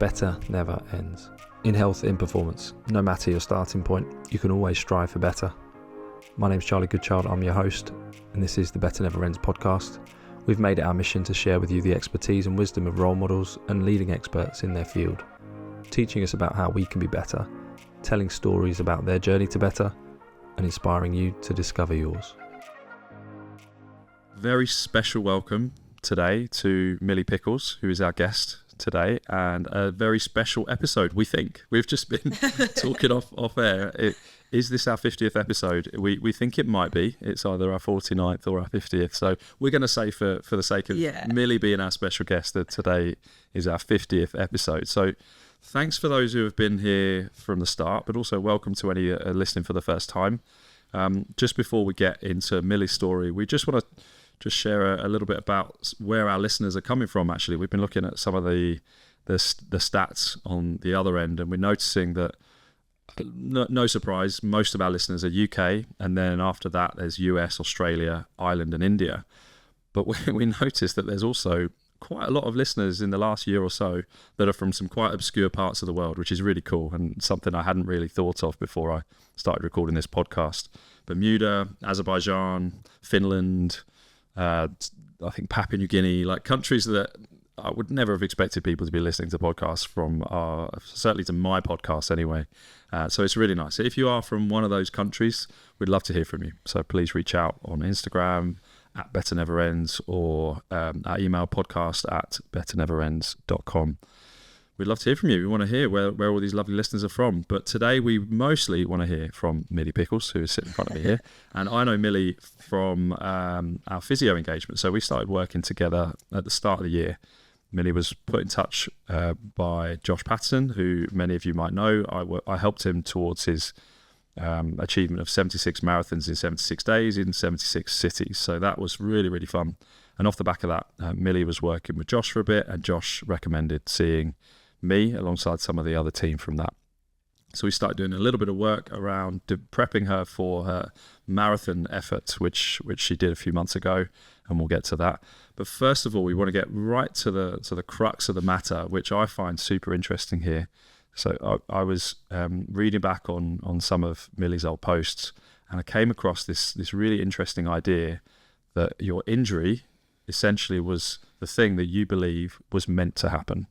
better never ends. In health, in performance, no matter your starting point, you can always strive for better. My name's Charlie Goodchild, I'm your host, and this is the Better Never Ends podcast. We've made it our mission to share with you the expertise and wisdom of role models and leading experts in their field, teaching us about how we can be better, telling stories about their journey to better, and inspiring you to discover yours. Very special welcome today to Millie Pickles, who is our guest today, and a very special episode, we think. We've just been talking off air. Is this our 50th episode? We think it might be. It's either our 49th or our 50th. So we're going to say for the sake of Millie being our special guest that today is our 50th episode. So thanks for those who have been here from the start, but also welcome to any listening for the first time. Just before we get into Millie's story, we just want to share a little bit about where our listeners are coming from. Actually, we've been looking at some of the stats on the other end, and we're noticing that, no surprise, most of our listeners are UK, and then after that there's US, Australia, Ireland and India. But we noticed that there's also quite a lot of listeners in the last year or so that are from some quite obscure parts of the world, which is really cool and something I hadn't really thought of before I started recording this podcast. Bermuda, Azerbaijan, Finland, I think Papua New Guinea, like countries that I would never have expected people to be listening to podcasts from, certainly to my podcast anyway. So it's really nice. If you are from one of those countries, we'd love to hear from you. So please reach out on Instagram at Better Never Ends or our email podcast at betterneverends.com. We'd love to hear from you. We want to hear where all these lovely listeners are from. But today we mostly want to hear from Millie Pickles, who is sitting in front of me here. And I know Millie from our physio engagement. So we started working together at the start of the year. Millie was put in touch by Josh Patterson, who many of you might know. I helped him towards his achievement of 76 marathons in 76 days in 76 cities. So that was really, really fun. And off the back of that, Millie was working with Josh for a bit, and Josh recommended seeing me alongside some of the other team from that. So we started doing a little bit of work around prepping her for her marathon effort, which she did a few months ago, and we'll get to that. But first of all, we want to get right to the crux of the matter, which I find super interesting here. So I was reading back on some of Millie's old posts, and I came across this really interesting idea that your injury essentially was the thing that you believe was meant to happen.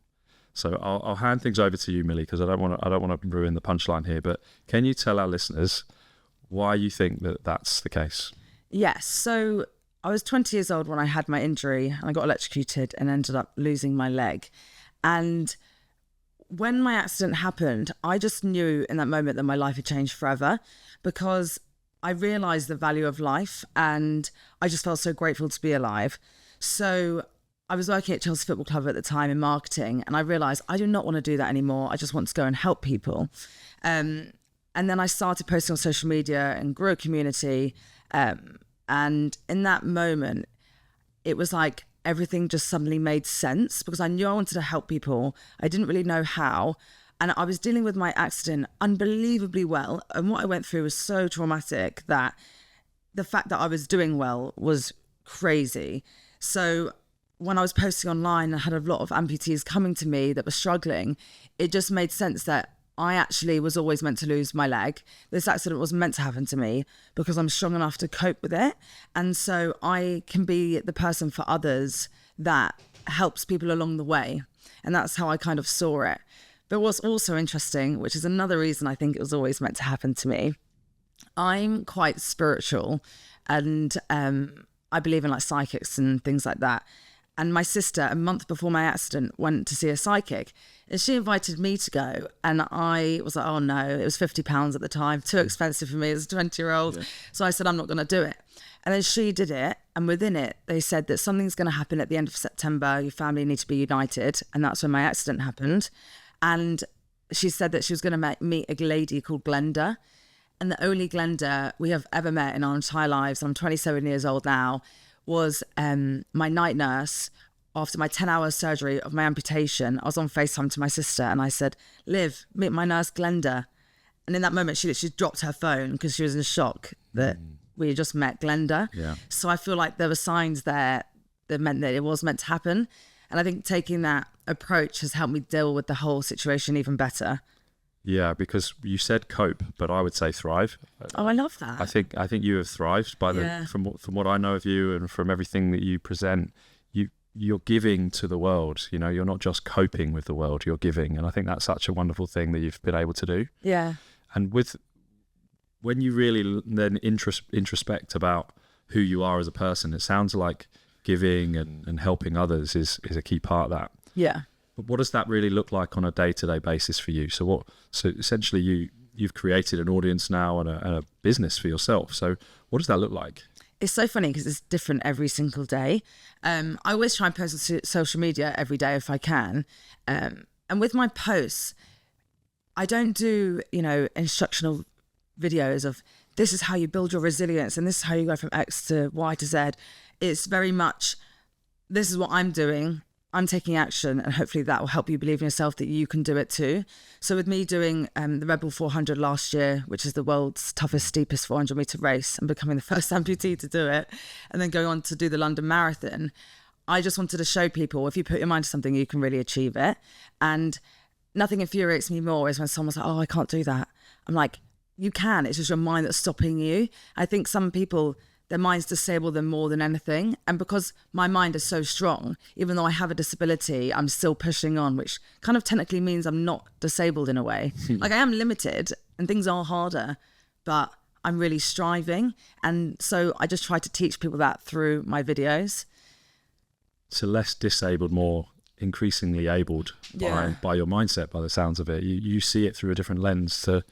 So I'll hand things over to you, Millie, because I don't want to ruin the punchline here. But can you tell our listeners why you think that that's the case? Yes. So I was 20 years old when I had my injury, and I got electrocuted and ended up losing my leg. And when my accident happened, I just knew in that moment that my life had changed forever, because I realised the value of life, and I just felt so grateful to be alive. So I was working at Chelsea Football Club at the time in marketing, and I realised I do not want to do that anymore. I just want to go and help people. And then I started posting on social media and grew a community. And in that moment, it was like everything just suddenly made sense, because I knew I wanted to help people. I didn't really know how. And I was dealing with my accident unbelievably well. And what I went through was so traumatic that the fact that I was doing well was crazy. So when I was posting online, I had a lot of amputees coming to me that were struggling. It just made sense that I actually was always meant to lose my leg. This accident was meant to happen to me because I'm strong enough to cope with it. And so I can be the person for others that helps people along the way. And that's how I kind of saw it. But what's also interesting, which is another reason I think it was always meant to happen to me, I'm quite spiritual, and I believe in like psychics and things like that. And my sister, a month before my accident, went to see a psychic, and she invited me to go. And I was like, oh no, it was £50 at the time, too expensive for me as a 20-year-old. Yeah. So I said, I'm not going to do it. And then she did it. And within it, they said that something's going to happen at the end of September. Your family need to be united. And that's when my accident happened. And she said that she was going to meet a lady called Glenda. And the only Glenda we have ever met in our entire lives, I'm 27 years old now, was my night nurse. After my 10-hour surgery of my amputation, I was on FaceTime to my sister and I said, Liv, meet my nurse Glenda. And in that moment, she literally dropped her phone because she was in shock that we had just met Glenda. Yeah. So I feel like there were signs there that meant that it was meant to happen. And I think taking that approach has helped me deal with the whole situation even better. Yeah, because you said cope, but I would say thrive. Oh, I love that. I think you have thrived from what I know of you and from everything that you present. You're giving to the world. You know, you're not just coping with the world, you're giving. And I think that's such a wonderful thing that you've been able to do. Yeah. And when you really then introspect about who you are as a person, it sounds like giving and helping others is a key part of that. Yeah. But what does that really look like on a day-to-day basis for you? So essentially you've created an audience now and a business for yourself. So what does that look like? It's so funny because it's different every single day. I always try and post on social media every day if I can. And with my posts, I don't do, instructional videos of this is how you build your resilience and this is how you go from X to Y to Z. It's very much, this is what I'm doing. I'm taking action, and hopefully that will help you believe in yourself that you can do it too. So with me doing the Red Bull 400 last year, which is the world's toughest, steepest 400 meter race, and becoming the first amputee to do it, and then going on to do the London Marathon, I just wanted to show people if you put your mind to something, you can really achieve it. And nothing infuriates me more is when someone's like, oh, I can't do that. I'm like, you can. It's just your mind that's stopping you. I think some people, their minds disable them more than anything. And because my mind is so strong, even though I have a disability, I'm still pushing on, which kind of technically means I'm not disabled in a way. Like I am limited and things are harder, but I'm really striving. And so I just try to teach people that through my videos. So less disabled, more increasingly abled by your mindset, by the sounds of it. You see it through a different lens to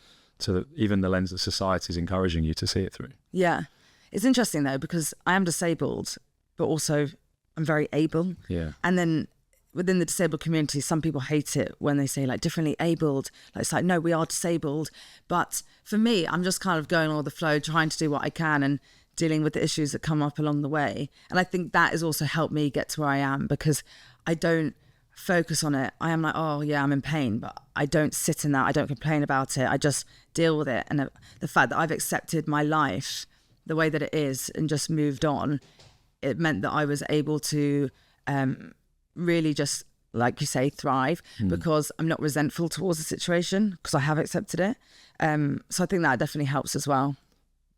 even the lens that society is encouraging you to see it through. Yeah. It's interesting though, because I am disabled, but also I'm very able. Yeah. And then within the disabled community, some people hate it when they say like differently abled. Like it's like, no, we are disabled. But for me, I'm just kind of going all the flow, trying to do what I can and dealing with the issues that come up along the way. And I think that has also helped me get to where I am, because I don't focus on it. I am like, oh yeah, I'm in pain, but I don't sit in that. I don't complain about it. I just deal with it. And the fact that I've accepted my life the way that it is and just moved on, it meant that I was able to really just, like you say, thrive, because I'm not resentful towards the situation because I have accepted it. So I think that definitely helps as well.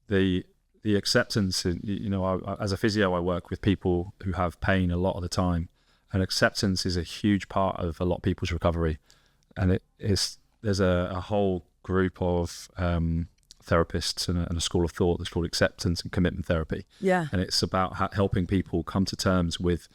The acceptance, as a physio, I work with people who have pain a lot of the time, and acceptance is a huge part of a lot of people's recovery. And there's a whole group of therapists and a school of thought that's called acceptance and commitment therapy. Yeah. And it's about helping people come to terms with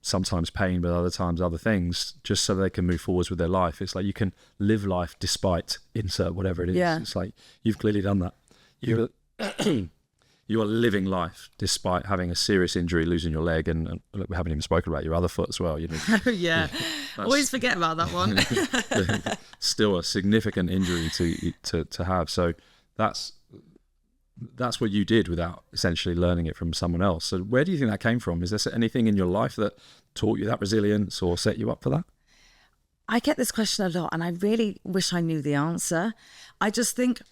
sometimes pain, but other times other things, just so they can move forwards with their life. It's like you can live life despite insert whatever it is. Yeah. It's like you've clearly done that. You are living life despite having a serious injury, losing your leg, and look, we haven't even spoken about your other foot as well. Yeah. Always forget about that one. Still a significant injury to have. So that's what you did without essentially learning it from someone else. So where do you think that came from? Is there anything in your life that taught you that resilience or set you up for that? I get this question a lot, and I really wish I knew the answer. I just think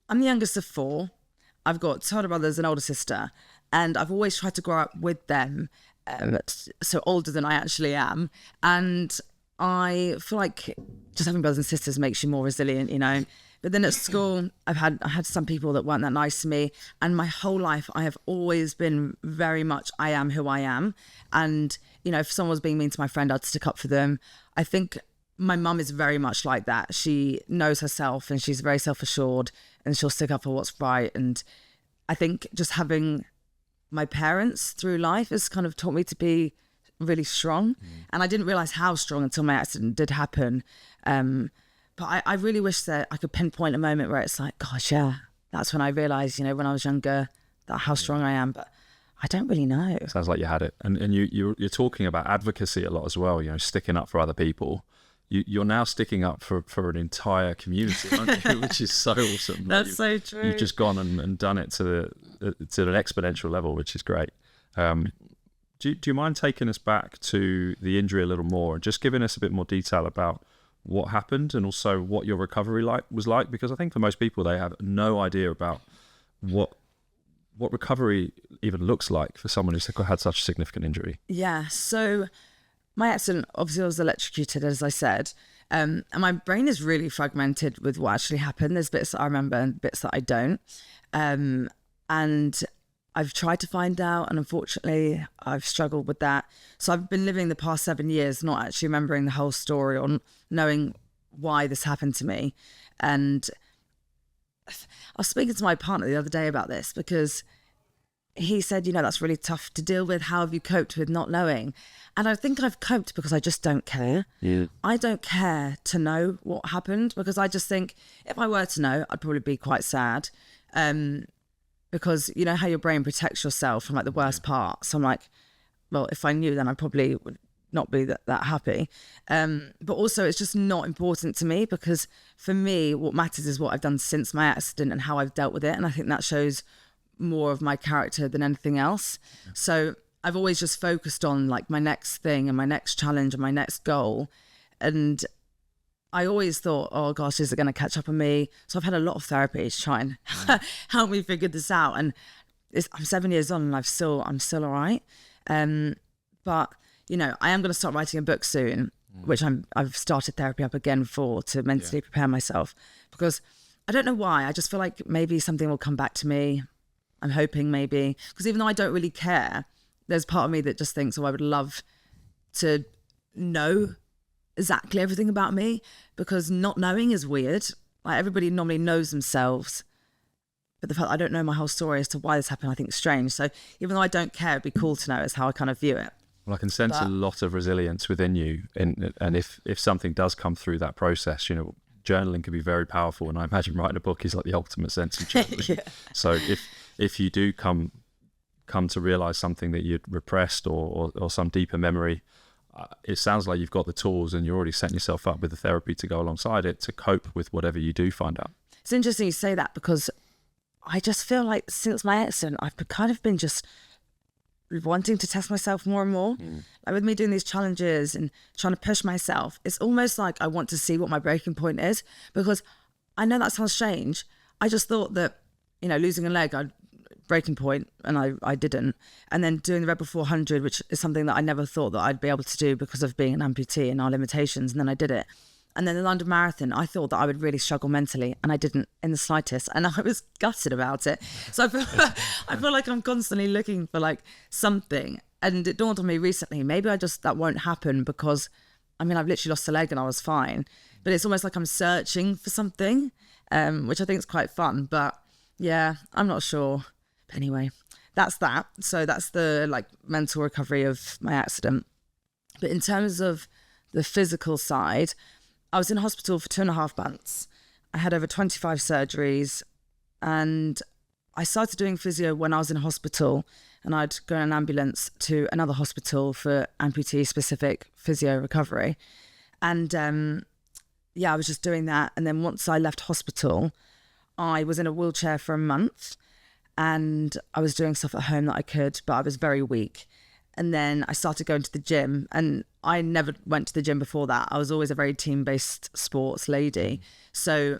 I'm the youngest of four. I've got two older brothers and an older sister, and I've always tried to grow up with them, so older than I actually am. And I feel like just having brothers and sisters makes you more resilient, But then at school, I had some people that weren't that nice to me, and my whole life I have always been very much I am who I am. And if someone was being mean to my friend, I'd stick up for them. I think my mum is very much like that. She knows herself and she's very self-assured, and she'll stick up for what's right. And I think just having my parents through life has kind of taught me to be really strong. And I didn't realize how strong until my accident did happen. But I really wish that I could pinpoint a moment where it's like, gosh, yeah, that's when I realized, when I was younger, that how strong I am. But I don't really know. Sounds like you had it. And you're talking about advocacy a lot as well, sticking up for other people. You're now sticking up for an entire community, aren't you? Which is so awesome. That's so true. You've just gone and done it to an exponential level, which is great. Do you mind taking us back to the injury a little more and just giving us a bit more detail about what happened and also what your recovery was like? Because I think for most people, they have no idea about what recovery even looks like for someone who's had such a significant injury. Yeah. So my accident, obviously I was electrocuted, as I said. And my brain is really fragmented with what actually happened. There's bits that I remember and bits that I don't. And I've tried to find out, and unfortunately I've struggled with that. So I've been living the past 7 years not actually remembering the whole story or knowing why this happened to me. And I was speaking to my partner the other day about this, because he said, that's really tough to deal with. How have you coped with not knowing? And I think I've coped because I just don't care. Yeah. I don't care to know what happened, because I just think if I were to know, I'd probably be quite sad. Because you know how your brain protects yourself from like the worst part. So I'm like, well, if I knew, then I probably would not be that happy. But also it's just not important to me, because for me, what matters is what I've done since my accident and how I've dealt with it. And I think that shows more of my character than anything else. Yeah. So I've always just focused on like my next thing and my next challenge and my next goal. And I always thought, oh gosh, is it going to catch up on me? So I've had a lot of therapy to try and help me figure this out. And I'm 7 years on and I'm still all right. But I am going to start writing a book soon, which I've started therapy up again to mentally prepare myself, because I don't know why. I just feel like maybe something will come back to me. I'm hoping maybe, because even though I don't really care, there's part of me that just thinks, oh, I would love to know exactly everything about me, because not knowing is weird. Like everybody normally knows themselves, but the fact I don't know my whole story as to why this happened, I think is strange. So even though I don't care, it'd be cool to know is how I kind of view it. Well, I can sense a lot of resilience within you, and if something does come through that process, journaling can be very powerful, and I imagine writing a book is like the ultimate sense of journaling. Yeah. So if you do come to realize something that you'd repressed or some deeper memory, it sounds like you've got the tools and you're already setting yourself up with the therapy to go alongside it to cope with whatever you do find out. It's interesting you say that, because I just feel like since my accident, I've kind of been just wanting to test myself more and more. Like with me doing these challenges and trying to push myself, it's almost like I want to see what my breaking point is, because I know that sounds strange. I just thought that, losing a leg, I'd breaking point, and I didn't. And then doing the Red Bull 400, which is something that I never thought that I'd be able to do because of being an amputee and our limitations, and then I did it. And then the London Marathon, I thought that I would really struggle mentally, and I didn't in the slightest, and I was gutted about it. So I feel like I'm constantly looking for like something, and it dawned on me recently, maybe that won't happen, because I've literally lost a leg and I was fine, but it's almost like I'm searching for something, which I think is quite fun. But yeah, I'm not sure. Anyway, that's that. So that's the like mental recovery of my accident. But in terms of the physical side, I was in hospital for 2.5 months. I had over 25 surgeries, and I started doing physio when I was in hospital, and I'd go in an ambulance to another hospital for amputee specific physio recovery. And I was just doing that. And then once I left hospital, I was in a wheelchair for a month, and I was doing stuff at home that I could, but I was very weak. And then I started going to the gym, and I never went to the gym before that. I was always a very team-based sports lady. So,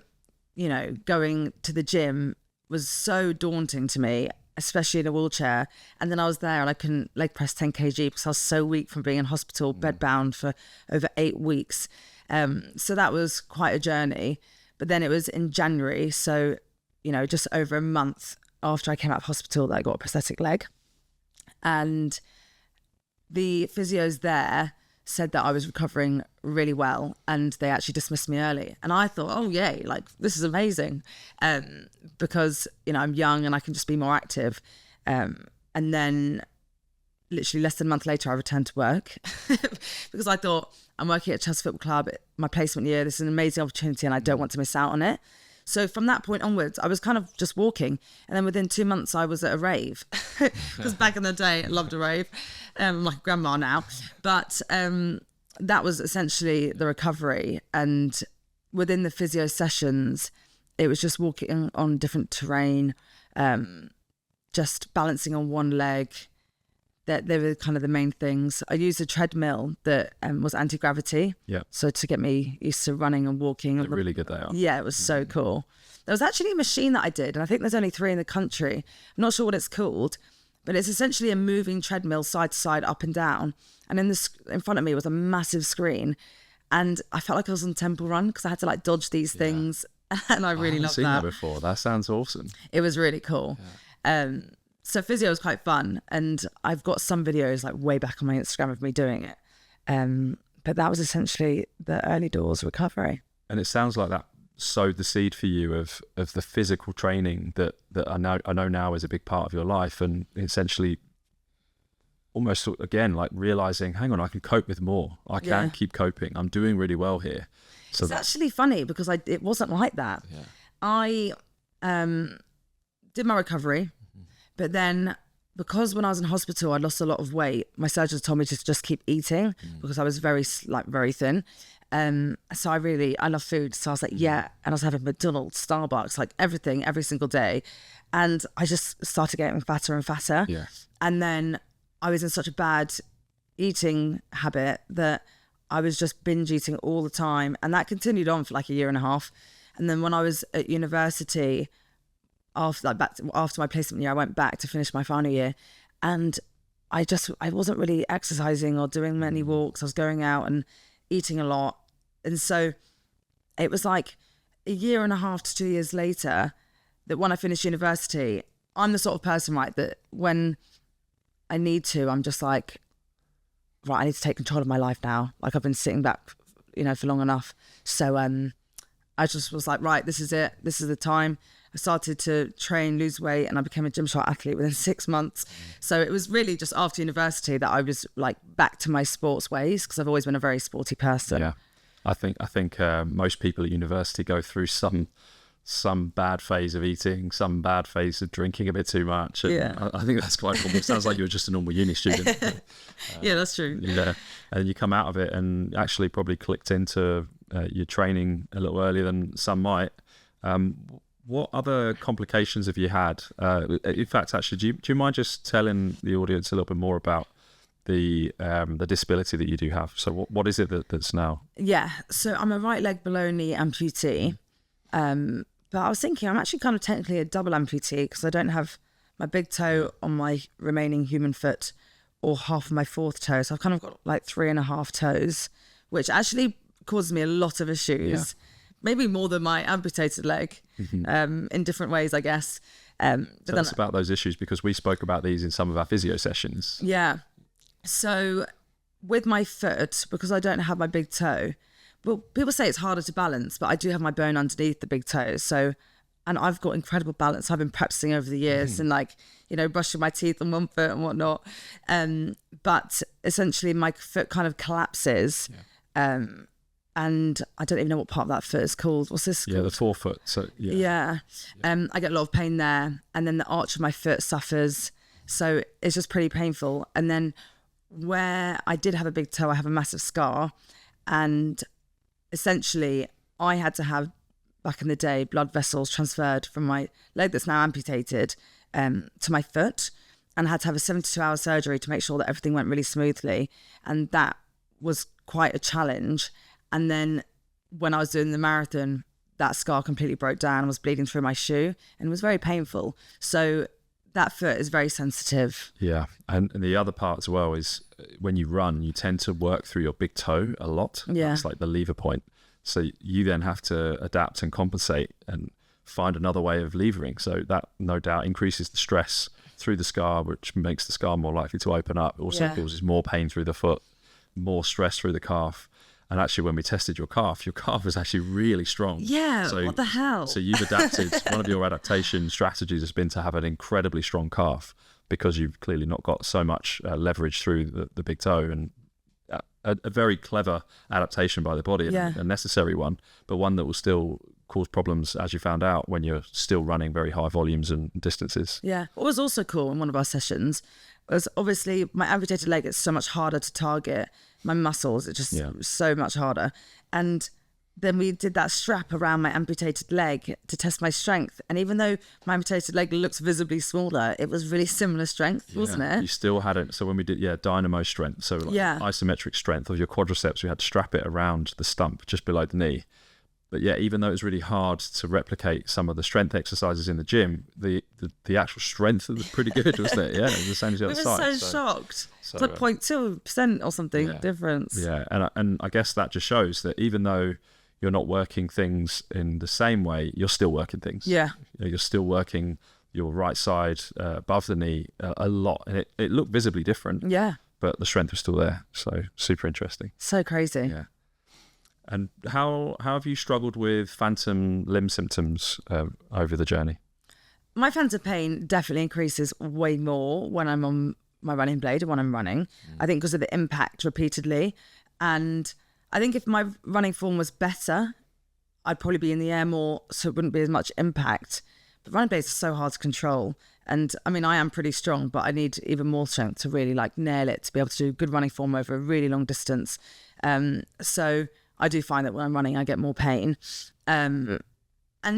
going to the gym was so daunting to me, especially in a wheelchair. And then I was there and I couldn't leg press 10 kg because I was so weak from being in hospital, bedbound for over 8 weeks. So that was quite a journey. But then it was in January, so, just over a month after I came out of hospital, that I got a prosthetic leg. And the physios there said that I was recovering really well, and they actually dismissed me early. And I thought, oh yay, like this is amazing, because I'm young and I can just be more active. And then literally less than a month later, I returned to work because I thought, I'm working at Chelsea Football Club, my placement year, this is an amazing opportunity and I don't want to miss out on it. So from that point onwards, I was kind of just walking. And then within 2 months, I was at a rave. Because back in the day, I loved a rave. Like grandma now. But that was essentially the recovery. And within the physio sessions, it was just walking on different terrain, just balancing on one leg. They were kind of the main things. I used a treadmill that was anti-gravity. Yeah. So to get me used to running and walking. They're really good, they are. Yeah, it was so cool. There was actually a machine that I did, and I think there's only 3 in the country. I'm not sure what it's called, but it's essentially a moving treadmill side to side, up and down. And in front of me was a massive screen. And I felt like I was on Temple Run because I had to like dodge these things. And I really loved seen that. that before. That sounds awesome. It was really cool. So physio was quite fun. And I've got some videos like way back on my Instagram of me doing it. But that was essentially the early doors recovery. And it sounds like that sowed the seed for you of the physical training that I know now is a big part of your life, and essentially almost again like realizing, hang on, I can cope with more. I can keep coping. I'm doing really well here. So it's actually funny because it wasn't like that. Yeah. I did my recovery, but then because when I was in hospital, I lost a lot of weight. My surgeons told me to just keep eating because I was very thin. So I love food. So I was like, and I was having McDonald's, Starbucks, like everything, every single day. And I just started getting fatter and fatter. Yeah. And then I was in such a bad eating habit that I was just binge eating all the time. And that continued on for like a year and a half. And then when I was at university, after my placement year, I went back to finish my final year, and I wasn't really exercising or doing many walks. I was going out and eating a lot. And so it was like a year and a half to 2 years later that when I finished university, I'm the sort of person, right, that when I need to, I'm just like, right, I need to take control of my life now. Like I've been sitting back, for long enough. So I just was like, right, this is it. This is the time. I started to train, lose weight, and I became a Gymshark athlete within 6 months. So it was really just after university that I was like back to my sports ways, because I've always been a very sporty person. Yeah, I think most people at university go through some bad phase of eating, some bad phase of drinking a bit too much. And I think that's quite common. It sounds like you were just a normal uni student. Yeah, that's true. Yeah, and you come out of it and actually probably clicked into your training a little earlier than some might. What other complications have you had? In fact, actually, do you mind just telling the audience a little bit more about the disability that you do have? So what is it that's now? Yeah, so I'm a right leg below knee amputee. But I was thinking I'm actually kind of technically a double amputee because I don't have my big toe on my remaining human foot or half of my fourth toe. So I've kind of got like 3.5 toes, which actually causes me a lot of issues. Yeah. Maybe more than my amputated leg, in different ways, I guess. Tell us about those issues, because we spoke about these in some of our physio sessions. Yeah. So with my foot, because I don't have my big toe, well, people say it's harder to balance, but I do have my bone underneath the big toe. So, and I've got incredible balance. I've been practicing over the years and brushing my teeth on one foot and whatnot. But essentially my foot kind of collapses. Yeah. And I don't even know what part of that foot is called. What's this called? Yeah, the forefoot. So yeah. I get a lot of pain there, and then the arch of my foot suffers. So it's just pretty painful. And then where I did have a big toe, I have a massive scar, and essentially I had to have, back in the day, blood vessels transferred from my leg that's now amputated to my foot, and I had to have a 72-hour surgery to make sure that everything went really smoothly. And that was quite a challenge. And then when I was doing the marathon, that scar completely broke down and was bleeding through my shoe, and it was very painful. So that foot is very sensitive. Yeah. And the other part as well is when you run, you tend to work through your big toe a lot. Yeah. It's like the lever point. So you then have to adapt and compensate and find another way of levering. So that no doubt increases the stress through the scar, which makes the scar more likely to open up. It also causes more pain through the foot, more stress through the calf. And actually, when we tested your calf was actually really strong. Yeah, so, what the hell? So you've adapted, one of your adaptation strategies has been to have an incredibly strong calf, because you've clearly not got so much leverage through the big toe. And a very clever adaptation by the body, a necessary one, but one that will still cause problems, as you found out, when you're still running very high volumes and distances. Yeah. What was also cool in one of our sessions was obviously my amputated leg, it's so much harder to target. My muscles, it's just so much harder. And then we did that strap around my amputated leg to test my strength. And even though my amputated leg looks visibly smaller, it was really similar strength, wasn't it? You still had it. So when we did, dynamo strength, so like isometric strength of your quadriceps, we had to strap it around the stump just below the knee. But yeah, even though it was really hard to replicate some of the strength exercises in the gym, the actual strength was pretty good, wasn't it? Yeah, it was the same as the other We side. were so shocked. It's like 0.2% or something difference. Yeah, and I guess that just shows that even though you're not working things in the same way, you're still working things. Yeah. You're still working your right side above the knee a lot, and it looked visibly different. Yeah. But the strength was still there. So super interesting. So crazy. Yeah. And how have you struggled with phantom limb symptoms over the journey? My phantom pain definitely increases way more when I'm on my running blade and when I'm running. I think because of the impact repeatedly. And I think if my running form was better, I'd probably be in the air more, so it wouldn't be as much impact. But running blades are so hard to control. And I mean, I am pretty strong, but I need even more strength to really like nail it, to be able to do good running form over a really long distance. So I do find that when I'm running, I get more pain. And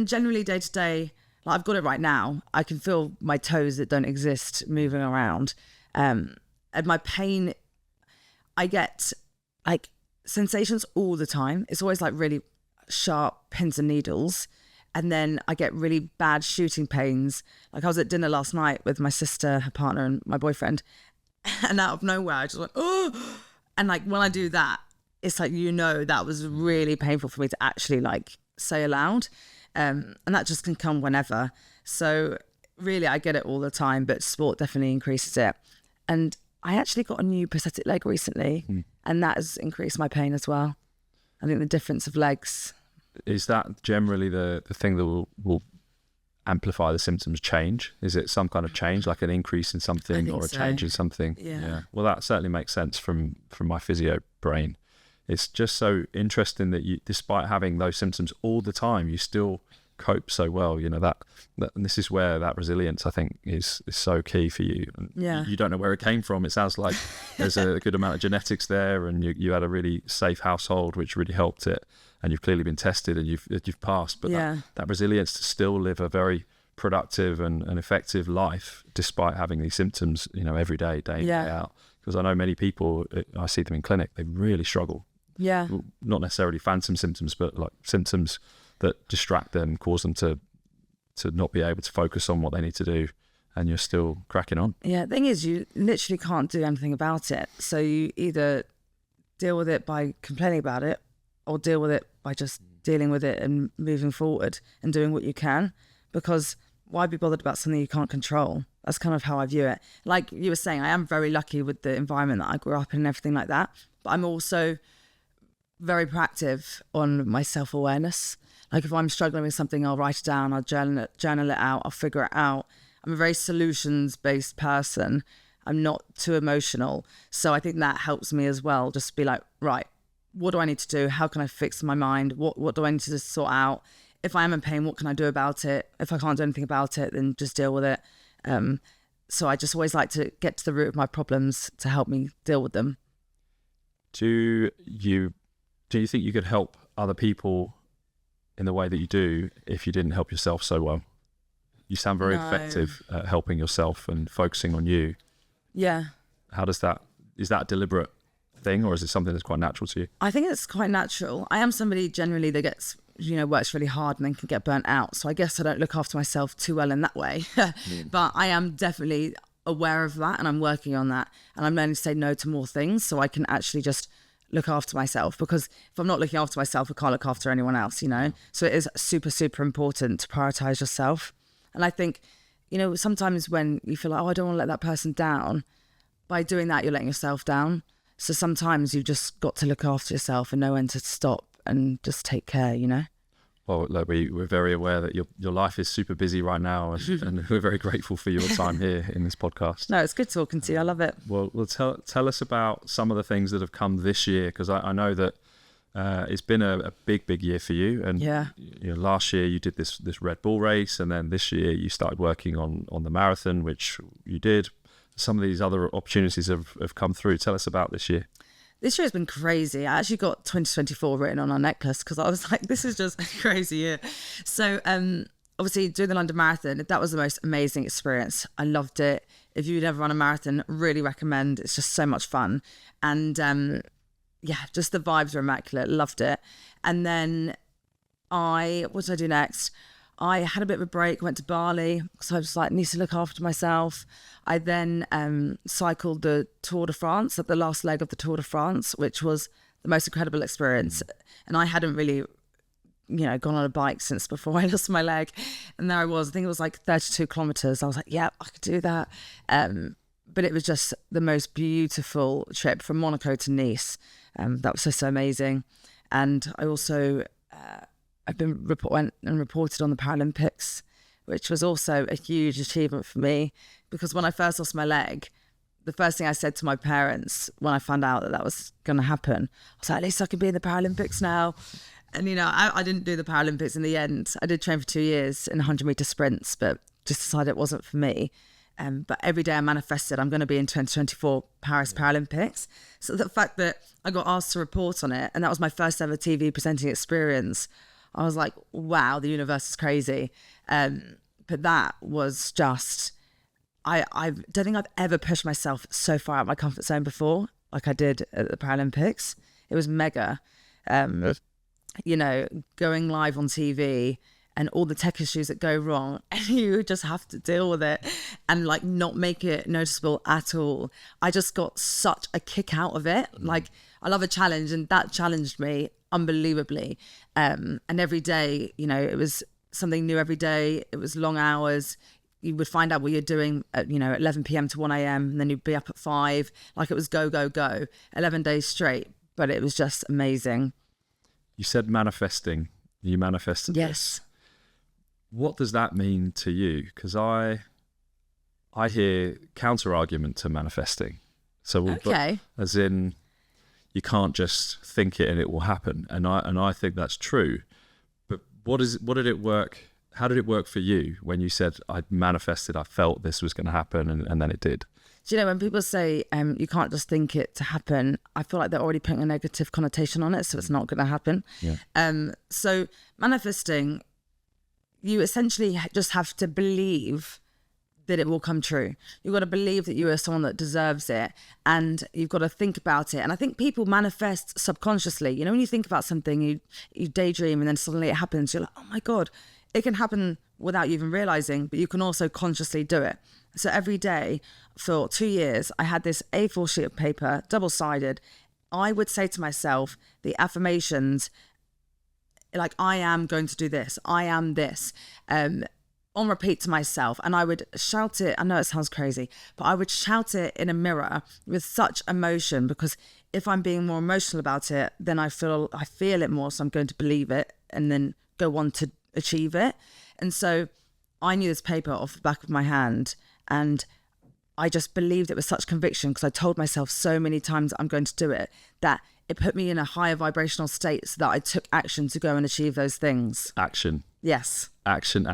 generally day to day, like I've got it right now. I can feel my toes that don't exist moving around. And my pain, I get like sensations all the time. It's always like really sharp pins and needles. And then I get really bad shooting pains. Like I was at dinner last night with my sister, her partner, and my boyfriend. And out of nowhere, I just went, oh. And like when I do that, it's like, that was really painful for me to actually like say aloud. And that just can come whenever. So really, I get it all the time, but sport definitely increases it. And I actually got a new prosthetic leg recently, and that has increased my pain as well. I think the difference of legs. Is that generally the thing that will amplify the symptoms change? Is it some kind of change, like an increase in something or a change in something? Yeah. Well, that certainly makes sense from my physio brain. It's just so interesting that you, despite having those symptoms all the time, you still cope so well. That and this is where that resilience, I think, is so key for you. And you don't know where it came from. It sounds like there's a good amount of genetics there, and you had a really safe household, which really helped it. And you've clearly been tested, and you've passed. But that resilience to still live a very productive and effective life despite having these symptoms, every day in, day out. Because I know many people, I see them in clinic, they really struggle. Yeah. Not necessarily phantom symptoms, but like symptoms that distract them, cause them to not be able to focus on what they need to do, and you're still cracking on. Yeah, the thing is, you literally can't do anything about it. So you either deal with it by complaining about it, or deal with it by just dealing with it and moving forward and doing what you can. Because why be bothered about something you can't control? That's kind of how I view it. Like you were saying, I am very lucky with the environment that I grew up in and everything like that. But I'm also very proactive on my self-awareness. Like if I'm struggling with something, I'll write it down, I'll journal it out, I'll figure it out. I'm a very solutions-based person. I'm not too emotional. So I think that helps me as well. Just be like, right, what do I need to do? How can I fix my mind? What do I need to sort out? If I am in pain, what can I do about it? If I can't do anything about it, then just deal with it. So I just always like to get to the root of my problems to help me deal with them. Do you think you could help other people in the way that you do if you didn't help yourself so well? You sound very effective at helping yourself and focusing on you. Yeah. How does that, is that a deliberate thing, or is it something that's quite natural to you? I think it's quite natural. I am somebody generally that gets, works really hard and then can get burnt out. So I guess I don't look after myself too well in that way. But I am definitely aware of that, and I'm working on that. And I'm learning to say no to more things so I can actually just look after myself, because if I'm not looking after myself, I can't look after anyone else, So it is super, super important to prioritize yourself. And I think, sometimes when you feel like, oh, I don't want to let that person down, by doing that, you're letting yourself down. So sometimes you've just got to look after yourself and know when to stop and just take care, Well, look, we're very aware that your life is super busy right now, and we're very grateful for your time here in this podcast. No, it's good talking to you. I love it. Well, tell us about some of the things that have come this year, because I know that it's been a big year for you. And last year you did this Red Bull race, and then this year you started working on the marathon, which you did. Some of these other opportunities have come through. Tell us about this year. This year has been crazy. I actually got 2024 written on our necklace because I was like, this is just a crazy year. So obviously doing the London Marathon, that was the most amazing experience. I loved it. If you'd ever run a marathon, really recommend. It's just so much fun. And just the vibes are immaculate. Loved it. And then what did I do next? I had a bit of a break, went to Bali because I was like, need to look after myself. I then cycled the Tour de France, at the last leg of the Tour de France, which was the most incredible experience. And I hadn't really, gone on a bike since before I lost my leg. And there I was, I think it was like 32 kilometers. I was like, yeah, I could do that. But it was just the most beautiful trip from Monaco to Nice. That was so amazing. And I also, I've went and reported on the Paralympics, which was also a huge achievement for me, because when I first lost my leg, the first thing I said to my parents when I found out that was going to happen, I was like, at least I can be in the Paralympics now. And, I didn't do the Paralympics in the end. I did train for 2 years in 100-meter sprints, but just decided it wasn't for me. But every day I manifested, I'm going to be in 2024 Paris Paralympics. So the fact that I got asked to report on it, and that was my first ever TV presenting experience, I was like, wow, the universe is crazy. But that was just, I don't think I've ever pushed myself so far out of my comfort zone before, like I did at the Paralympics. It was mega. Going live on TV and all the tech issues that go wrong, and you just have to deal with it and like not make it noticeable at all. I just got such a kick out of it. Like, I love a challenge, and that challenged me unbelievably. And every day, it was something new every day. It was long hours. You would find out what you're doing at, 11 p.m. to 1 a.m. and then you'd be up at 5. Like, it was go, 11 days straight. But it was just amazing. You said manifesting. You manifested Yes. this. What does that mean to you? Because I hear counter argument to manifesting. So Okay. As in, you can't just think it and it will happen. And I think that's true. But how did it work for you when you said, I manifested, I felt this was going to happen, and then it did? Do you know, when people say you can't just think it to happen, I feel like they're already putting a negative connotation on it, so it's not going to happen. Yeah. So manifesting, you essentially just have to believe that it will come true. You've got to believe that you are someone that deserves it, and you've got to think about it. And I think people manifest subconsciously. When you think about something, you daydream, and then suddenly it happens. You're like, oh my God. It can happen without you even realizing, but you can also consciously do it. So every day for 2 years, I had this A4 sheet of paper, double-sided. I would say to myself the affirmations, like, I am going to do this. I am this. On repeat to myself, and I would shout it. I know it sounds crazy, but I would shout it in a mirror with such emotion, because if I'm being more emotional about it, then I feel it more, so I'm going to believe it and then go on to achieve it. And so I knew this paper off the back of my hand, and I just believed it with such conviction, because I told myself so many times I'm going to do it, that it put me in a higher vibrational state, so that I took action to go and achieve those things. Action. Yes. Action.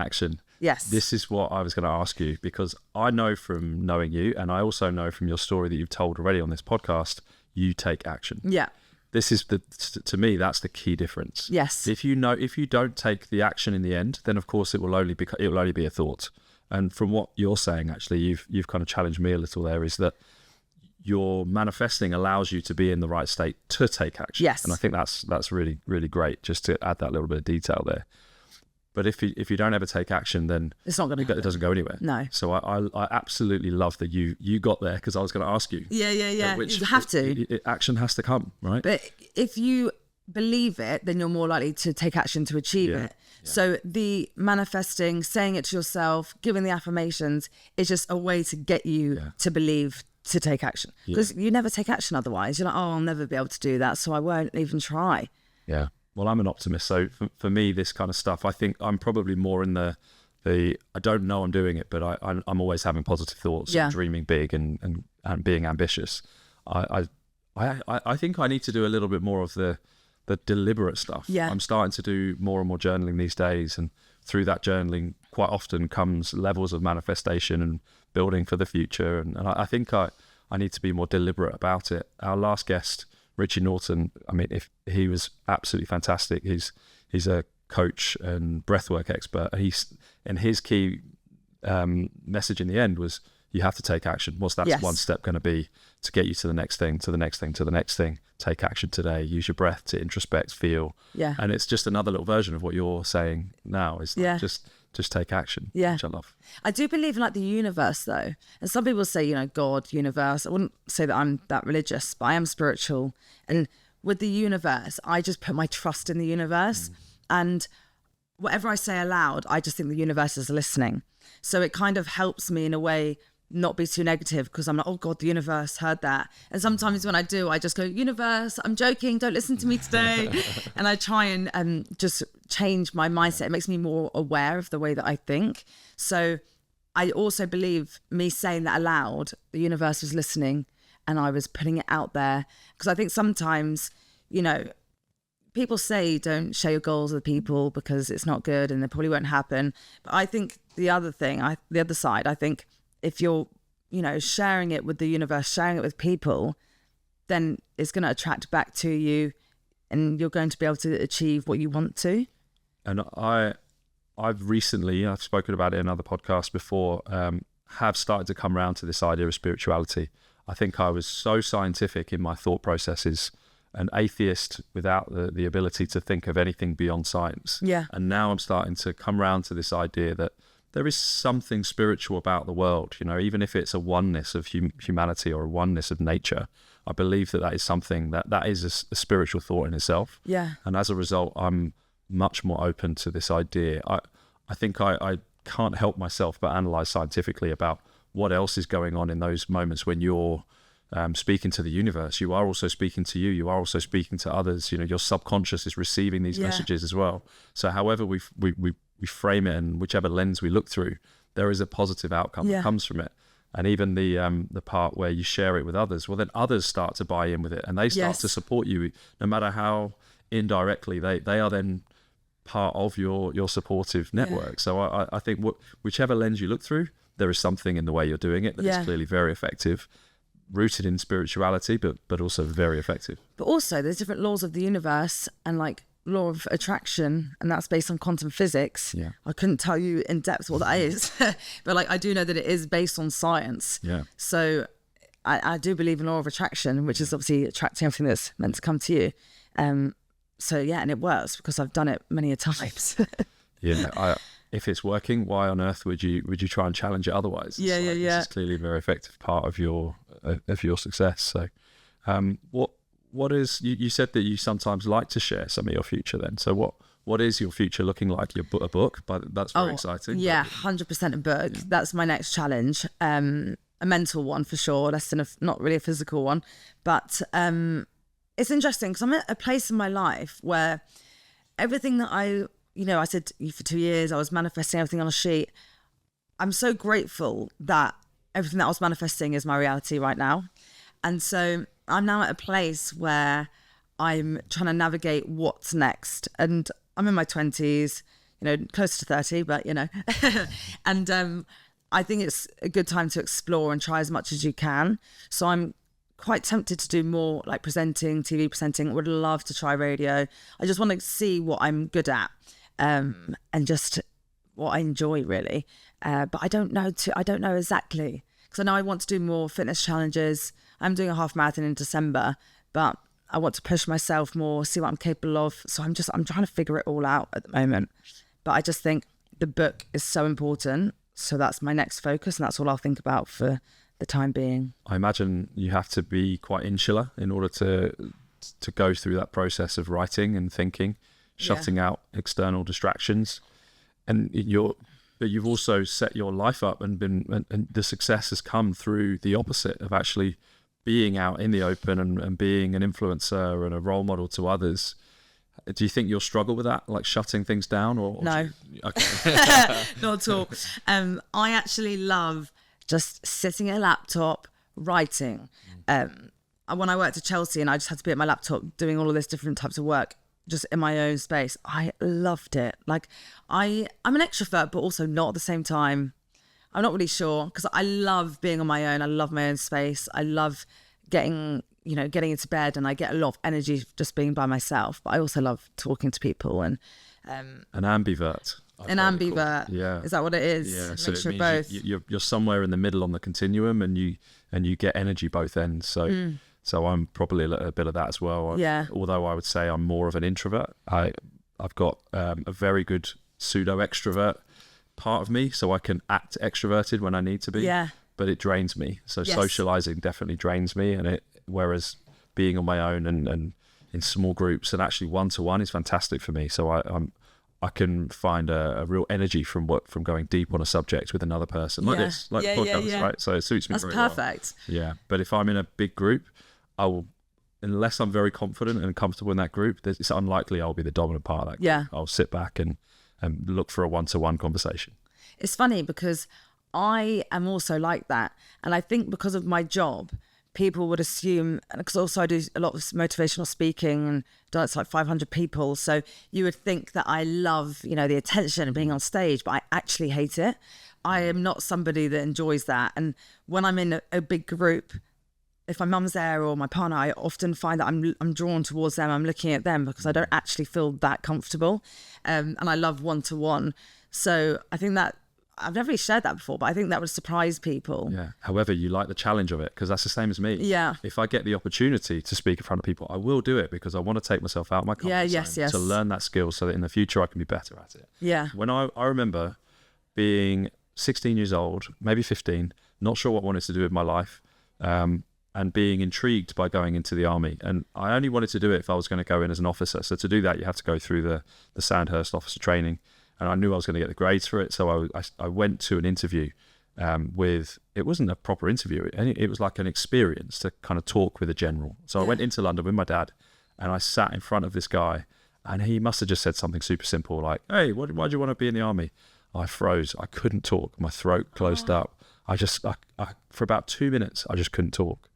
Yes. This is what I was going to ask you, because I know from knowing you, and I also know from your story that you've told already on this podcast, you take action. Yeah. This is to me, that's the key difference. Yes. If you don't take the action in the end, then of course it will only be a thought. And from what you're saying, actually, you've kind of challenged me a little there, is that your manifesting allows you to be in the right state to take action. Yes. And I think that's really, really great, just to add that little bit of detail there. But if you don't ever take action, then it's not going to happen. It doesn't go anywhere. No. So I absolutely love that you got there, because I was going to ask you. Yeah. You have to. Action has to come, right? But if you believe it, then you're more likely to take action to achieve it. Yeah. So the manifesting, saying it to yourself, giving the affirmations is just a way to get you to believe, to take action. Because you never take action otherwise. You're like, oh, I'll never be able to do that, so I won't even try. Yeah. Well, I'm an optimist, so for me, this kind of stuff, I think I'm probably more in the I don't know I'm doing it, but I'm always having positive thoughts, and dreaming big and being ambitious. I think I need to do a little bit more of the deliberate stuff. Yeah. I'm starting to do more and more journaling these days, and through that journaling, quite often comes levels of manifestation and building for the future. And I think I need to be more deliberate about it. Our last guest, Richie Norton, I mean, if he was absolutely fantastic. He's a coach and breathwork expert. His key message in the end was, you have to take action. What's that Yes. one step going to be to get you to the next thing, to the next thing, to the next thing? Take action today. Use your breath to introspect, feel. Yeah. And it's just another little version of what you're saying now. Is like Yeah. just take action, Yeah. which I love. I do believe in like the universe though. And some people say, God, universe. I wouldn't say that I'm that religious, but I am spiritual. And with the universe, I just put my trust in the universe. And whatever I say aloud, I just think the universe is listening. So it kind of helps me in a way not be too negative, because I'm like, oh God, the universe heard that. And sometimes when I do, I just go, universe, I'm joking, don't listen to me today. And I try and just change my mindset. It makes me more aware of the way that I think. So I also believe me saying that aloud, the universe was listening and I was putting it out there. Because I think sometimes, people say don't share your goals with people because it's not good and it probably won't happen. But I think the other side, I think if you're, sharing it with the universe, sharing it with people, then it's going to attract back to you and you're going to be able to achieve what you want to. And I've spoken about it in other podcasts before, have started to come around to this idea of spirituality. I think I was so scientific in my thought processes, an atheist without the ability to think of anything beyond science. Yeah. And now I'm starting to come around to this idea that there is something spiritual about the world, even if it's a oneness of humanity or a oneness of nature. I believe that is something that is a spiritual thought in itself. Yeah. And as a result, I'm much more open to this idea. I think I can't help myself but analyze scientifically about what else is going on in those moments when you're speaking to the universe. You are also speaking to you. You are also speaking to others. Your subconscious is receiving these messages as well. So however we frame it and whichever lens we look through, there is a positive outcome that comes from it. And even the part where you share it with others, well, then others start to buy in with it and they start to support you, no matter how indirectly they are then part of your supportive network. So I think whichever lens you look through, there is something in the way you're doing it that is clearly very effective, rooted in spirituality, but also very effective. But also there's different laws of the universe and like law of attraction, and that's based on quantum physics. Yeah. I couldn't tell you in depth what that is, but like I do know that it is based on science. Yeah. So I do believe in law of attraction, which is obviously attracting everything that's meant to come to you. So yeah, and it works because I've done it many a times. Yeah. If it's working, why on earth would you try and challenge it otherwise? Yeah. This is clearly a very effective part of your success. So, what is you said that you sometimes like to share some of your future then. So what is your future looking like? A book, but that's very exciting. Yeah, 100% a book. Yeah. That's my next challenge. A mental one for sure, less than not really a physical one. But it's interesting because I'm at a place in my life where everything that I said for 2 years, I was manifesting everything on a sheet. I'm so grateful that everything that I was manifesting is my reality right now. And so I'm now at a place where I'm trying to navigate what's next. And I'm in my 20s, close to 30, but, and I think it's a good time to explore and try as much as you can. So I'm quite tempted to do more like presenting, TV presenting. I would love to try radio. I just want to see what I'm good at and just what I enjoy really. But I don't know exactly, because I know I want to do more fitness challenges. I'm doing a half marathon in December, but I want to push myself more, see what I'm capable of. So I'm trying to figure it all out at the moment. But I just think the book is so important. So that's my next focus, and that's all I'll think about for the time being. I imagine you have to be quite insular in order to go through that process of writing and thinking, shutting out external distractions. And but you've also set your life up and the success has come through the opposite of actually being out in the open and being an influencer and a role model to others. Do you think you'll struggle with that, like shutting things down? Or no, okay. Not at all. I actually love just sitting at a laptop writing. When I worked at Chelsea and I just had to be at my laptop doing all of this different types of work, just in my own space, I loved it. Like I'm an extrovert, but also not at the same time. I'm not really sure, because I love being on my own. I love my own space. I love getting into bed, and I get a lot of energy just being by myself. But I also love talking to people and an ambivert. An ambivert. Yeah. Is that what it is? Yeah. Mixture So it of means both. you're somewhere in the middle on the continuum, and you get energy both ends. So so I'm probably a bit of that as well. Although I would say I'm more of an introvert. I've got a very good pseudo extrovert part of me, so I can act extroverted when I need to be. Yeah. But it drains me. So socializing definitely drains me, and whereas being on my own and in small groups and actually one-to-one is fantastic for me. So I can find a real energy from going deep on a subject with another person like this, like podcasts, right? So it suits me very well. That's perfect. Yeah. But if I'm in a big group, I will, unless I'm very confident and comfortable in that group, it's unlikely I'll be the dominant part of that group. Yeah. I'll sit back and look for a one-to-one conversation. It's funny because I am also like that. And I think because of my job, people would assume, because also I do a lot of motivational speaking and done it to like 500 people. So you would think that I love, the attention and being on stage, but I actually hate it. I am not somebody that enjoys that. And when I'm in a big group, if my mum's there or my partner, I often find that I'm drawn towards them. I'm looking at them because I don't actually feel that comfortable. And I love one-to-one. So I think that I've never really shared that before, but I think that would surprise people. Yeah. However, you like the challenge of it, because that's the same as me. Yeah. If I get the opportunity to speak in front of people, I will do it because I want to take myself out of my comfort zone to learn that skill so that in the future I can be better at it. Yeah. When I remember being 16 years old, maybe 15, not sure what I wanted to do with my life, and being intrigued by going into the army. And I only wanted to do it if I was going to go in as an officer. So to do that, you have to go through the Sandhurst officer training. And I knew I was going to get the grades for it. So I went to an interview it wasn't a proper interview. It was like an experience to kind of talk with a general. So I went into London with my dad and I sat in front of this guy, and he must have just said something super simple like, "Hey, why do you want to be in the army?" I froze. I couldn't talk. My throat closed up. I for about 2 minutes, I just couldn't talk.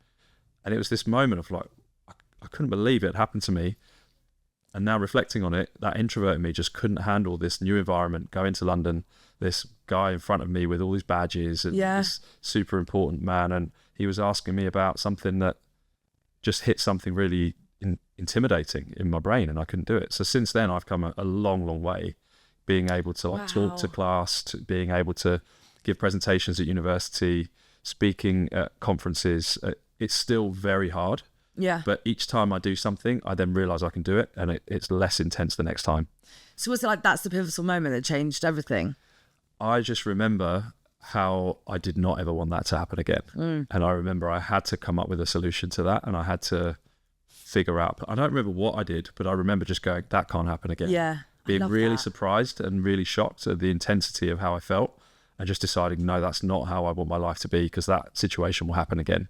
And it was this moment of like, I couldn't believe it happened to me. And now reflecting on it, that introvert in me just couldn't handle this new environment, going to London, this guy in front of me with all these badges and this super important man. And he was asking me about something that just hit something really intimidating in my brain, and I couldn't do it. So since then, I've come a long, long way, being able to talk to class, to being able to give presentations at university, speaking at conferences. It's still very hard. Yeah. But each time I do something, I then realise I can do it, and it's less intense the next time. So was it like that's the pivotal moment that changed everything? I just remember how I did not ever want that to happen again. And I remember I had to come up with a solution to that, and I had to figure out, I don't remember what I did, but I remember just going, that can't happen again. Yeah. Being really surprised and really shocked at the intensity of how I felt, and just deciding, no, that's not how I want my life to be, because that situation will happen again.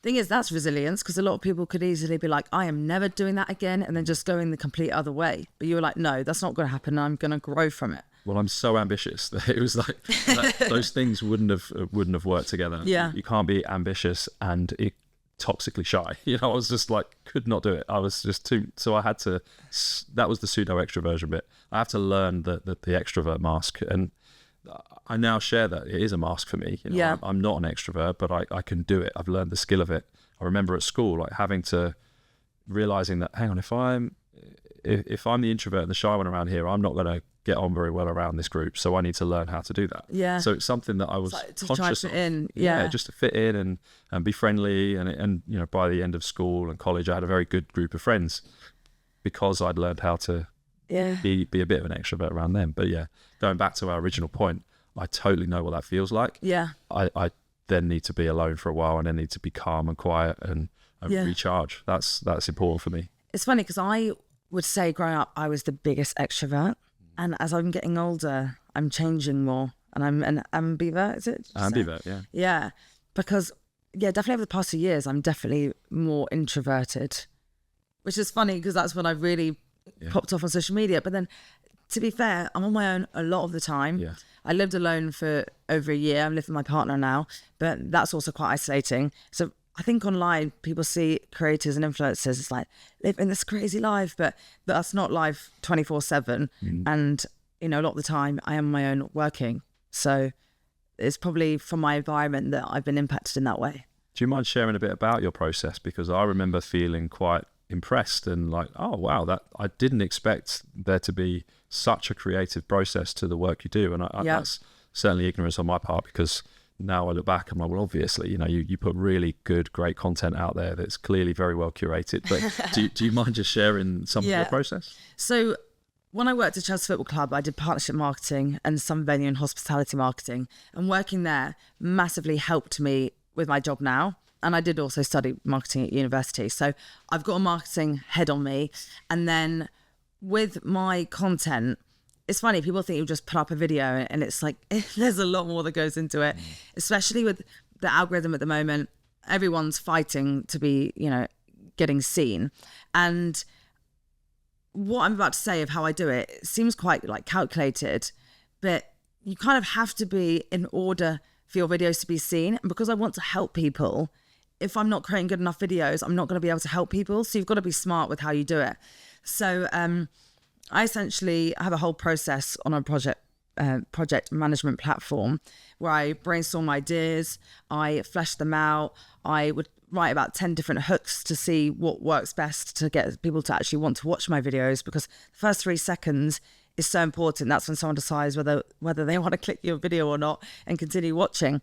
Thing is, that's resilience, because a lot of people could easily be like, I am never doing that again, and then just going the complete other way. But you were like, no, that's not going to happen. I'm going to grow from it. Well, I'm so ambitious that it was like those things wouldn't have worked together. Yeah. You can't be ambitious and toxically shy. I was just like, could not do it. I was just too. So I had to. That was the pseudo extroversion bit. I have to learn the extrovert mask, and I now share that it is a mask for me. I'm not an extrovert, but I can do it. I've learned the skill of it. I remember at school, like realizing that, hang on, if I'm the introvert and the shy one around here, I'm not going to get on very well around this group. So I need to learn how to do that. Yeah. So it's something that I was conscious of. Just to fit in and be friendly. And by the end of school and college, I had a very good group of friends because I'd learned how to be a bit of an extrovert around them. But going back to our original point, I totally know what that feels like. Yeah. I then need to be alone for a while, and then need to be calm and quiet and recharge. That's important for me. It's funny because I would say growing up, I was the biggest extrovert. And as I'm getting older, I'm changing more. And I'm an ambivert, is it? Ambivert, yeah. Yeah. Because, definitely over the past few years, I'm definitely more introverted. Which is funny because that's when I really popped off on social media. But then, to be fair, I'm on my own a lot of the time. Yeah. I lived alone for over a year. I'm living with my partner now, but that's also quite isolating. So I think online people see creators and influencers, it's like living this crazy life, but that's not life 24/7. And, a lot of the time I am on my own working. So it's probably from my environment that I've been impacted in that way. Do you mind sharing a bit about your process? Because I remember feeling quite impressed and like, oh wow, that I didn't expect there to be such a creative process to the work you do. And that's certainly ignorance on my part, because now I look back, I'm like, well, obviously, you put really good, great content out there that's clearly very well curated. But do you mind just sharing some of your process? So when I worked at Chelsea Football Club, I did partnership marketing and some venue and hospitality marketing. And working there massively helped me with my job now. And I did also study marketing at university. So I've got a marketing head on me. And then with my content, it's funny, people think you just put up a video and it's like, there's a lot more that goes into it, especially with the algorithm at the moment. Everyone's fighting to be, getting seen. And what I'm about to say of how I do it seems quite like calculated, but you kind of have to be in order for your videos to be seen. And because I want to help people, if I'm not creating good enough videos, I'm not going to be able to help people. So you've got to be smart with how you do it. So I essentially have a whole process on a project management platform where I brainstorm ideas, I flesh them out, I would write about 10 different hooks to see what works best to get people to actually want to watch my videos, because the first 3 seconds is so important. That's when someone decides whether they want to click your video or not and continue watching.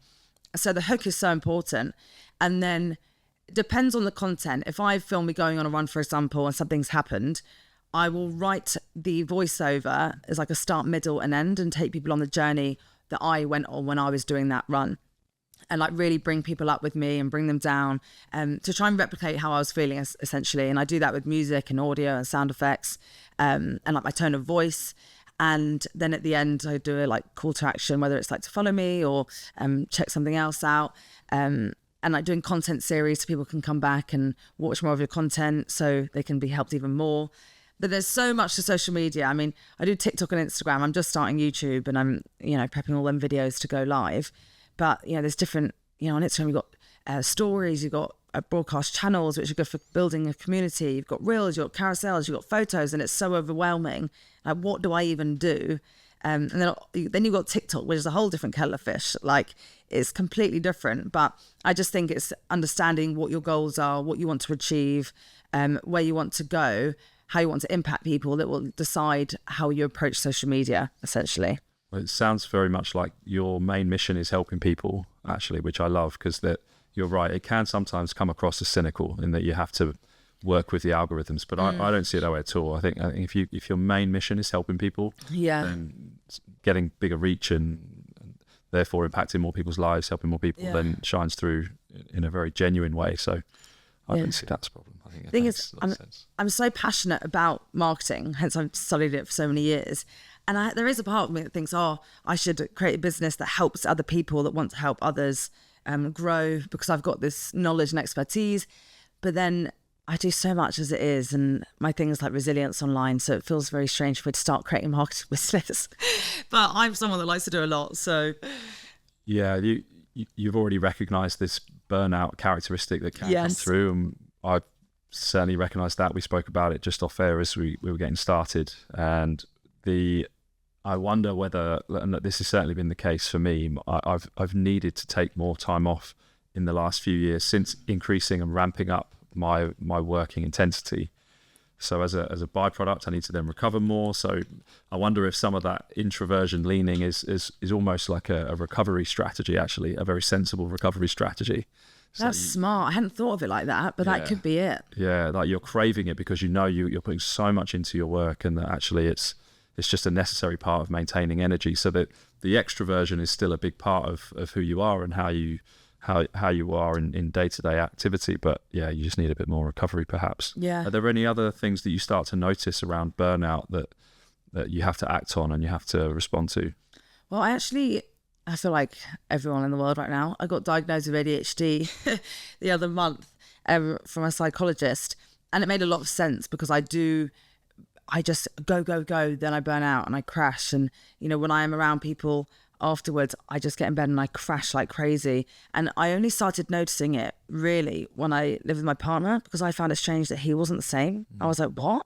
So the hook is so important. And then it depends on the content. If I film me going on a run, for example, and something's happened, I will write the voiceover as like a start, middle and end, and take people on the journey that I went on when I was doing that run, and like really bring people up with me and bring them down, to try and replicate how I was feeling essentially. And I do that with music and audio and sound effects, and like my tone of voice. And then at the end, I do a like call to action, whether it's like to follow me or check something else out. And like doing content series so people can come back and watch more of your content so they can be helped even more. But there's so much to social media. I mean, I do TikTok and Instagram. I'm just starting YouTube and I'm, prepping all them videos to go live. But, there's different, on Instagram, you've got stories, you've got broadcast channels, which are good for building a community. You've got reels, you've got carousels, you've got photos, and it's so overwhelming. Like, what do I even do? And then you've got TikTok, which is a whole different kettle of fish. Like, it's completely different. But I just think it's understanding what your goals are, what you want to achieve, where you want to go, how you want to impact people, that will decide how you approach social media, essentially. Well, it sounds very much like your main mission is helping people, actually, which I love, because that you're right. It can sometimes come across as cynical in that you have to work with the algorithms, but I don't see it that way at all. I think if your main mission is helping people, then getting bigger reach and therefore impacting more people's lives, helping more people, then shines through in a very genuine way. So I don't see that's a problem. I think the thing is, I'm so passionate about marketing, hence I've studied it for so many years. And there is a part of me that thinks, I should create a business that helps other people that want to help others grow, because I've got this knowledge and expertise. But then I do so much as it is, and my thing is like resilience online, so it feels very strange for me to start creating marketing business. But I'm someone that likes to do a lot, so... Yeah, you've already recognised this burnout characteristic that can come through, and I certainly recognised that. We spoke about it just off air as we were getting started, and I wonder whether, and this has certainly been the case for me, I've needed to take more time off in the last few years since increasing and ramping up my working intensity. So as a byproduct, I need to then recover more. So I wonder if some of that introversion leaning is almost like a recovery strategy, actually, a very sensible recovery strategy. That's smart. I hadn't thought of it like that, but that could be it. Yeah, like you're craving it because you're putting so much into your work, and that actually it's just a necessary part of maintaining energy. So that the extroversion is still a big part of who you are and how you are in day-to-day activity, but you just need a bit more recovery, perhaps. Are there any other things that you start to notice around burnout that you have to act on and you have to respond to? Well, I feel like everyone in the world right now. I got diagnosed with ADHD the other month from a psychologist, and it made a lot of sense because I just go, then I burn out and I crash. And, when I am around people afterwards, I just get in bed and I crash like crazy. And I only started noticing it really when I lived with my partner, because I found it strange that he wasn't the same. I was like, what?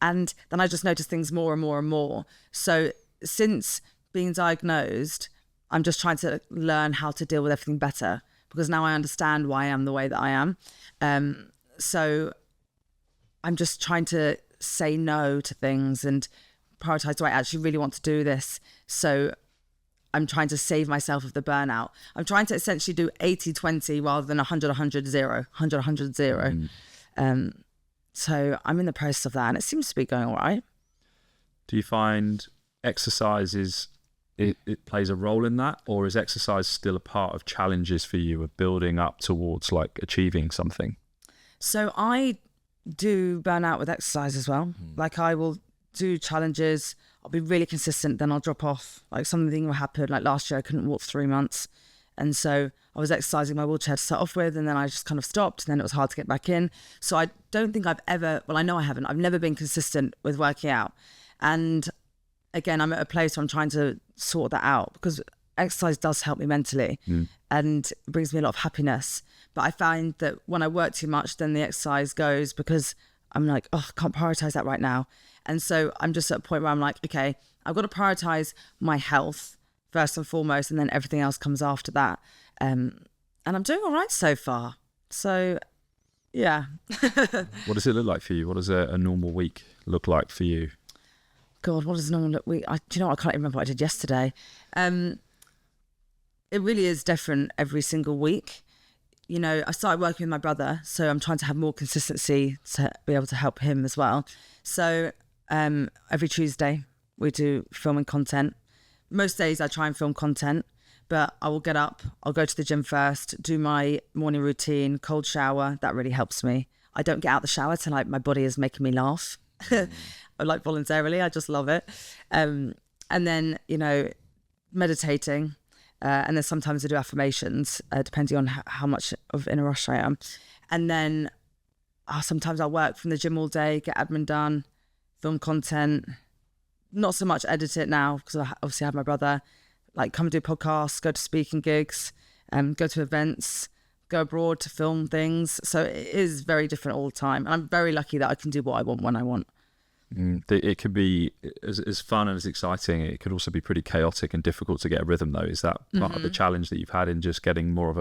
And then I just noticed things more and more and more. So since being diagnosed, I'm just trying to learn how to deal with everything better, because now I understand why I am the way that I am. So I'm just trying to say no to things and prioritize, do I actually really want to do this? So I'm trying to save myself of the burnout. I'm trying to essentially do 80-20 rather than 100-100-0, 100-100-0. So I'm in the process of that, and it seems to be going all right. Do you find exercise it plays a role in that, or is exercise still a part of challenges for you of building up towards like achieving something? So I do burn out with exercise as well. Like I will do challenges, I'll be really consistent, then I'll drop off. Like something will happen, like last year I couldn't walk for 3 months, and so I was exercising my wheelchair to start off with, and then I just kind of stopped, and then it was hard to get back in. So I don't think I've ever, well I know I haven't, I've never been consistent with working out. And again, I'm at a place where I'm trying to sort that out, because exercise does help me mentally and it brings me a lot of happiness. But I find that when I work too much, then the exercise goes, because I'm like, oh, I can't prioritize that right now. And so I'm just at a point where I'm like, okay, I've got to prioritize my health first and foremost, and then everything else comes after that. And I'm doing all right so far. So, yeah. What does it look like for you? What does a normal week look like for you? God, what does a normal week? Do you know what? I can't even remember what I did yesterday. It really is different every single week. You know, I started working with my brother, so I'm trying to have more consistency to be able to help him as well. So every Tuesday we do filming content. Most days I try and film content, but I will get up, I'll go to the gym first, do my morning routine, cold shower. That really helps me. I don't get out the shower till like my body is making me laugh. Like voluntarily, I just love it. And then, you know, meditating. And then sometimes I do affirmations, depending on how much of in a rush I am. And then sometimes I'll work from the gym all day, get admin done, film content. Not so much edit it now, because I obviously have my brother. Like come do podcasts, go to speaking gigs, go to events, go abroad to film things. So it is very different all the time. And I'm very lucky that I can do what I want when I want. It could be as fun and as exciting. It could also be pretty chaotic and difficult to get a rhythm, though. Is that part of the challenge that you've had in just getting more of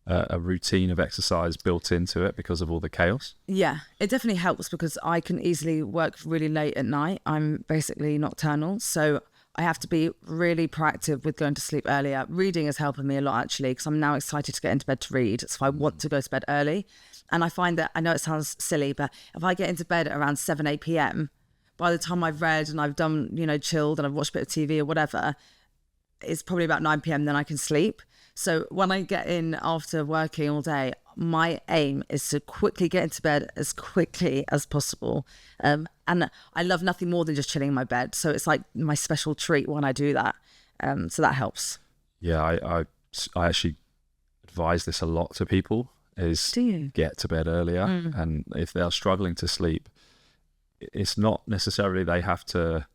a routine of exercise built into it because of all the chaos? Yeah, it definitely helps, because I can easily work really late at night. I'm basically nocturnal, so I have to be really proactive with going to sleep earlier. Reading is helping me a lot, actually, because I'm now excited to get into bed to read. So I want to go to bed early. And I find that, I know it sounds silly, but if I get into bed at around 7, 8 p.m, by the time I've read and I've done, you know, chilled and I've watched a bit of TV or whatever, it's probably about 9 p.m, then I can sleep. So when I get in after working all day, my aim is to quickly get into bed as quickly as possible. And I love nothing more than just chilling in my bed. So it's like my special treat when I do that. So that helps. Yeah, I actually advise this a lot to people, is get to bed earlier. And if they are struggling to sleep, it's not necessarily they have to.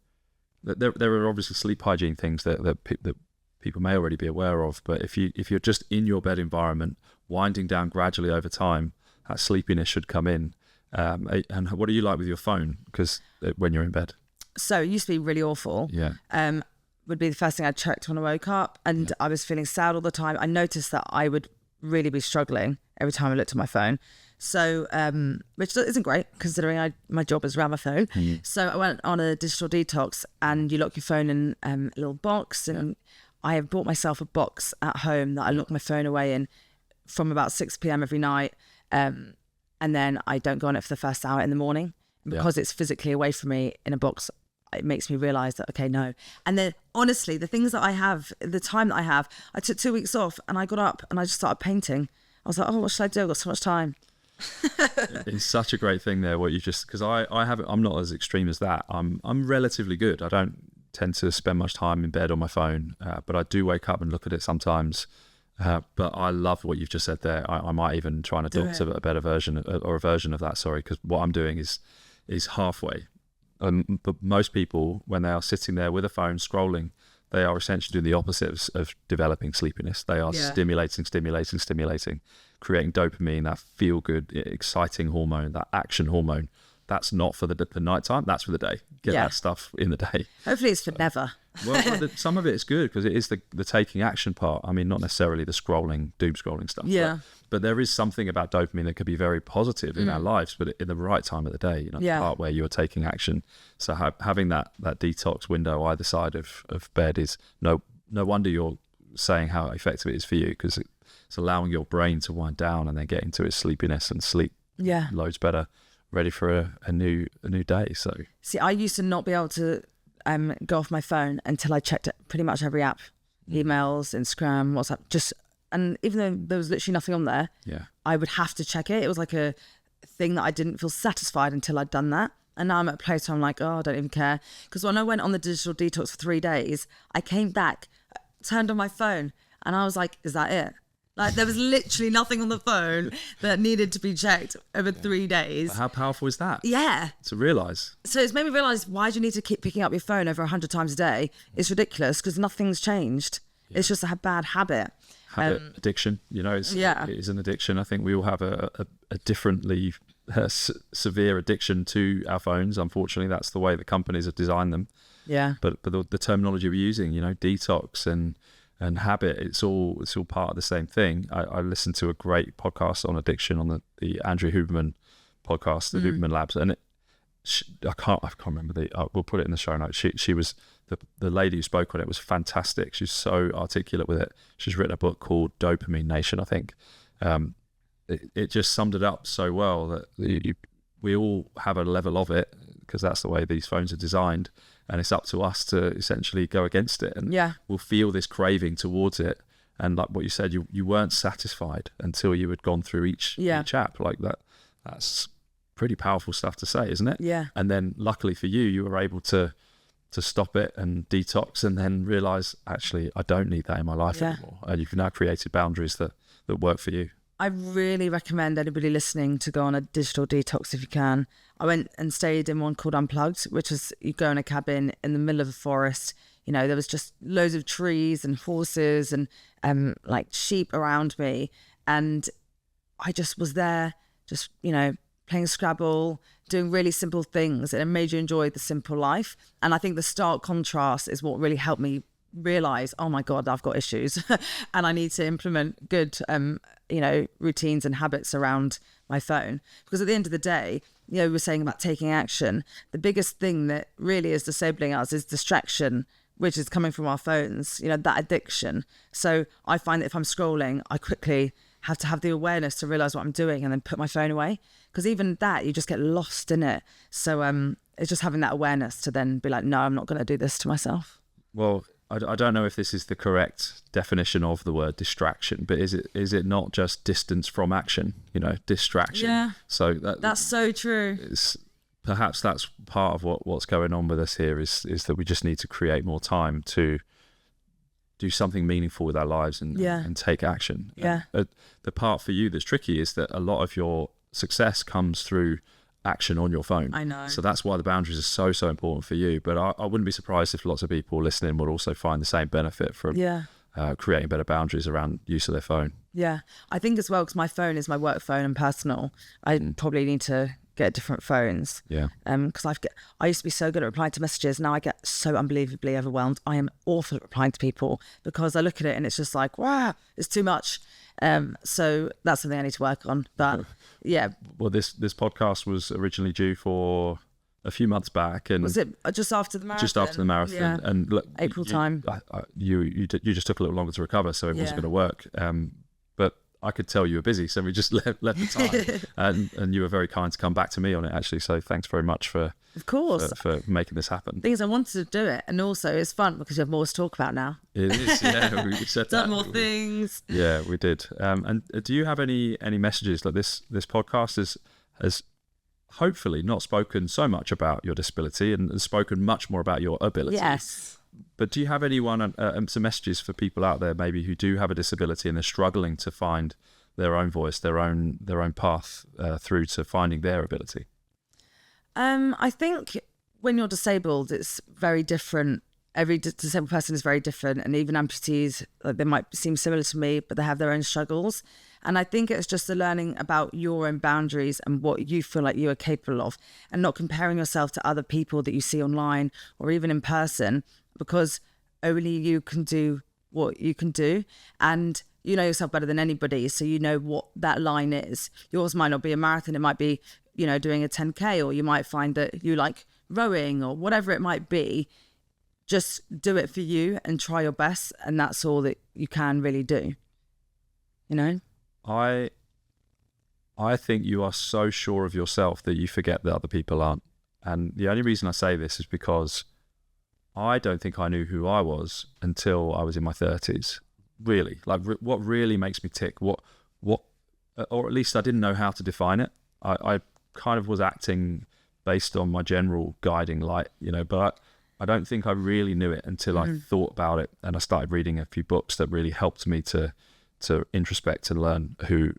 There are obviously sleep hygiene things that people may already be aware of, but if you're just in your bed environment, winding down gradually over time, that sleepiness should come in. And what are you like with your phone? Because when you're in bed, so it used to be really awful. Yeah. Would be the first thing I checked when I woke up, and I was feeling sad all the time. I noticed that I would really be struggling every time I looked at my phone. So, which isn't great considering my job is around my phone. So I went on a digital detox, and you lock your phone in a little box, and I have bought myself a box at home that I lock my phone away in from about 6 p.m. every night. And then I don't go on it for the first hour in the morning. And because it's physically away from me in a box, it makes me realise that, okay, no. And then honestly, the things that I have, the time that I have, I took 2 weeks off and I got up and I just started painting. I was like, oh, what should I do? I've got so much time. It's such a great thing there, what you just, because I'm not as extreme as that. I'm relatively good. I don't tend to spend much time in bed on my phone, but I do wake up and look at it sometimes. But I love what you've just said there. I might even try and adopt a better version or a version of that. Sorry, because what I'm doing is halfway. But most people, when they are sitting there with a phone scrolling, they are essentially doing the opposite of developing sleepiness. They are stimulating, creating dopamine, that feel-good, exciting hormone, that action hormone. That's not for the nighttime. That's for the day. Get that stuff in the day. Hopefully it's for never. Some of it is good because it is the taking action part. I mean, not necessarily the scrolling, doom scrolling stuff. Yeah. But there is something about dopamine that could be very positive in our lives, but in the right time of the day, the part where you're taking action. So having that detox window either side of bed is no wonder you're saying how effective it is for you, because it's allowing your brain to wind down and then get into its sleepiness and sleep loads better, ready for a new day. So see, I used to not be able to go off my phone until I checked pretty much every app, emails, Instagram, WhatsApp, and even though there was literally nothing on there, I would have to check it. It was like a thing that I didn't feel satisfied until I'd done that. And now I'm at a place where I'm like, oh, I don't even care. Because when I went on the digital detox for 3 days, I came back, turned on my phone, and I was like, is that it? Like, there was literally nothing on the phone that needed to be checked over 3 days. But how powerful is that? Yeah. To realise. So it's made me realise, why do you need to keep picking up your phone over 100 times a day? It's ridiculous, because nothing's changed. Yeah. It's just a bad habit. Addiction, it is an addiction. I think we all have a differently severe addiction to our phones. Unfortunately, that's the way the companies have designed them. Yeah. But the terminology we're using, detox and habit, it's all part of the same thing. I listened to a great podcast on addiction on the Andrew Huberman podcast, the Huberman Labs, and I can't remember we'll put it in the show notes. She was the lady who spoke on it was fantastic. She's so articulate with it. She's written a book called Dopamine Nation, I think. It just summed it up so well that we all have a level of it, because that's the way these phones are designed, and it's up to us to essentially go against it, and we'll feel this craving towards it. And like what you said, you weren't satisfied until you had gone through each app. Like that's pretty powerful stuff to say, isn't it? Yeah. And then luckily for you were able to stop it and detox, and then realize, actually, I don't need that in my life anymore. And you've now created boundaries that work for you. I really recommend anybody listening to go on a digital detox if you can. I went and stayed in one called Unplugged, which is you go in a cabin in the middle of a forest. There was just loads of trees and horses and like sheep around me. And I just was there, just, playing Scrabble, doing really simple things, and it made you enjoy the simple life. And I think the stark contrast is what really helped me realize, oh my God, I've got issues and I need to implement good, routines and habits around my phone. Because at the end of the day, we were saying about taking action. The biggest thing that really is disabling us is distraction, which is coming from our phones, that addiction. So I find that if I'm scrolling, I quickly have to have the awareness to realize what I'm doing and then put my phone away. Because even that, you just get lost in it. So it's just having that awareness to then be like, no, I'm not going to do this to myself. Well, I don't know if this is the correct definition of the word distraction, but is it not just distance from action? Distraction. Yeah. So that's so true. Perhaps that's part of what's going on with us here is that we just need to create more time to do something meaningful with our lives and take action. Yeah. The part for you that's tricky is that a lot of your success comes through action on your phone. I know. So that's why the boundaries are so important for you. But I wouldn't be surprised if lots of people listening would also find the same benefit from creating better boundaries around use of their phone. Yeah. I think as well, because my phone is my work phone and personal, I probably need to get different phones. Yeah. Because I used to be so good at replying to messages. Now I get so unbelievably overwhelmed. I am awful at replying to people because I look at it and it's just like, wow, it's too much. So that's something I need to work on. But yeah. Well, this podcast was originally due for a few months back, and was it just after the marathon? Just after the marathon, yeah. And look, April time. You just took a little longer to recover, so it wasn't going to work. But I could tell you were busy, so we just left the time, and you were very kind to come back to me on it, actually. So thanks very much for making this happen. Things I wanted to do it, and also it's fun because you have more to talk about now. It is, yeah. We said done more things. Yeah, we did. And do you have any messages? Like this podcast has hopefully not spoken so much about your disability and has spoken much more about your ability. Yes. But do you have some messages for people out there maybe who do have a disability and they're struggling to find their own voice, their own path through to finding their ability? I think when you're disabled, it's very different. Every disabled person is very different, and even amputees, they might seem similar to me, but they have their own struggles. And I think it's just the learning about your own boundaries and what you feel like you are capable of, and not comparing yourself to other people that you see online or even in person. because only you can do what you can do. And you know yourself better than anybody, so you know what that line is. Yours might not be a marathon, it might be, you know, doing a 10K, or you might find that you like rowing or whatever it might be. Just do it for you and try your best, and that's all that you can really do, you know? I think you are so sure of yourself that you forget that other people aren't. And the only reason I say this is because I don't think I knew who I was until I was in my 30s. Really, like what really makes me tick, what, or at least I didn't know how to define it. I kind of was acting based on my general guiding light, you know, but I don't think I really knew it until I thought about it, and I started reading a few books that really helped me to introspect and learn who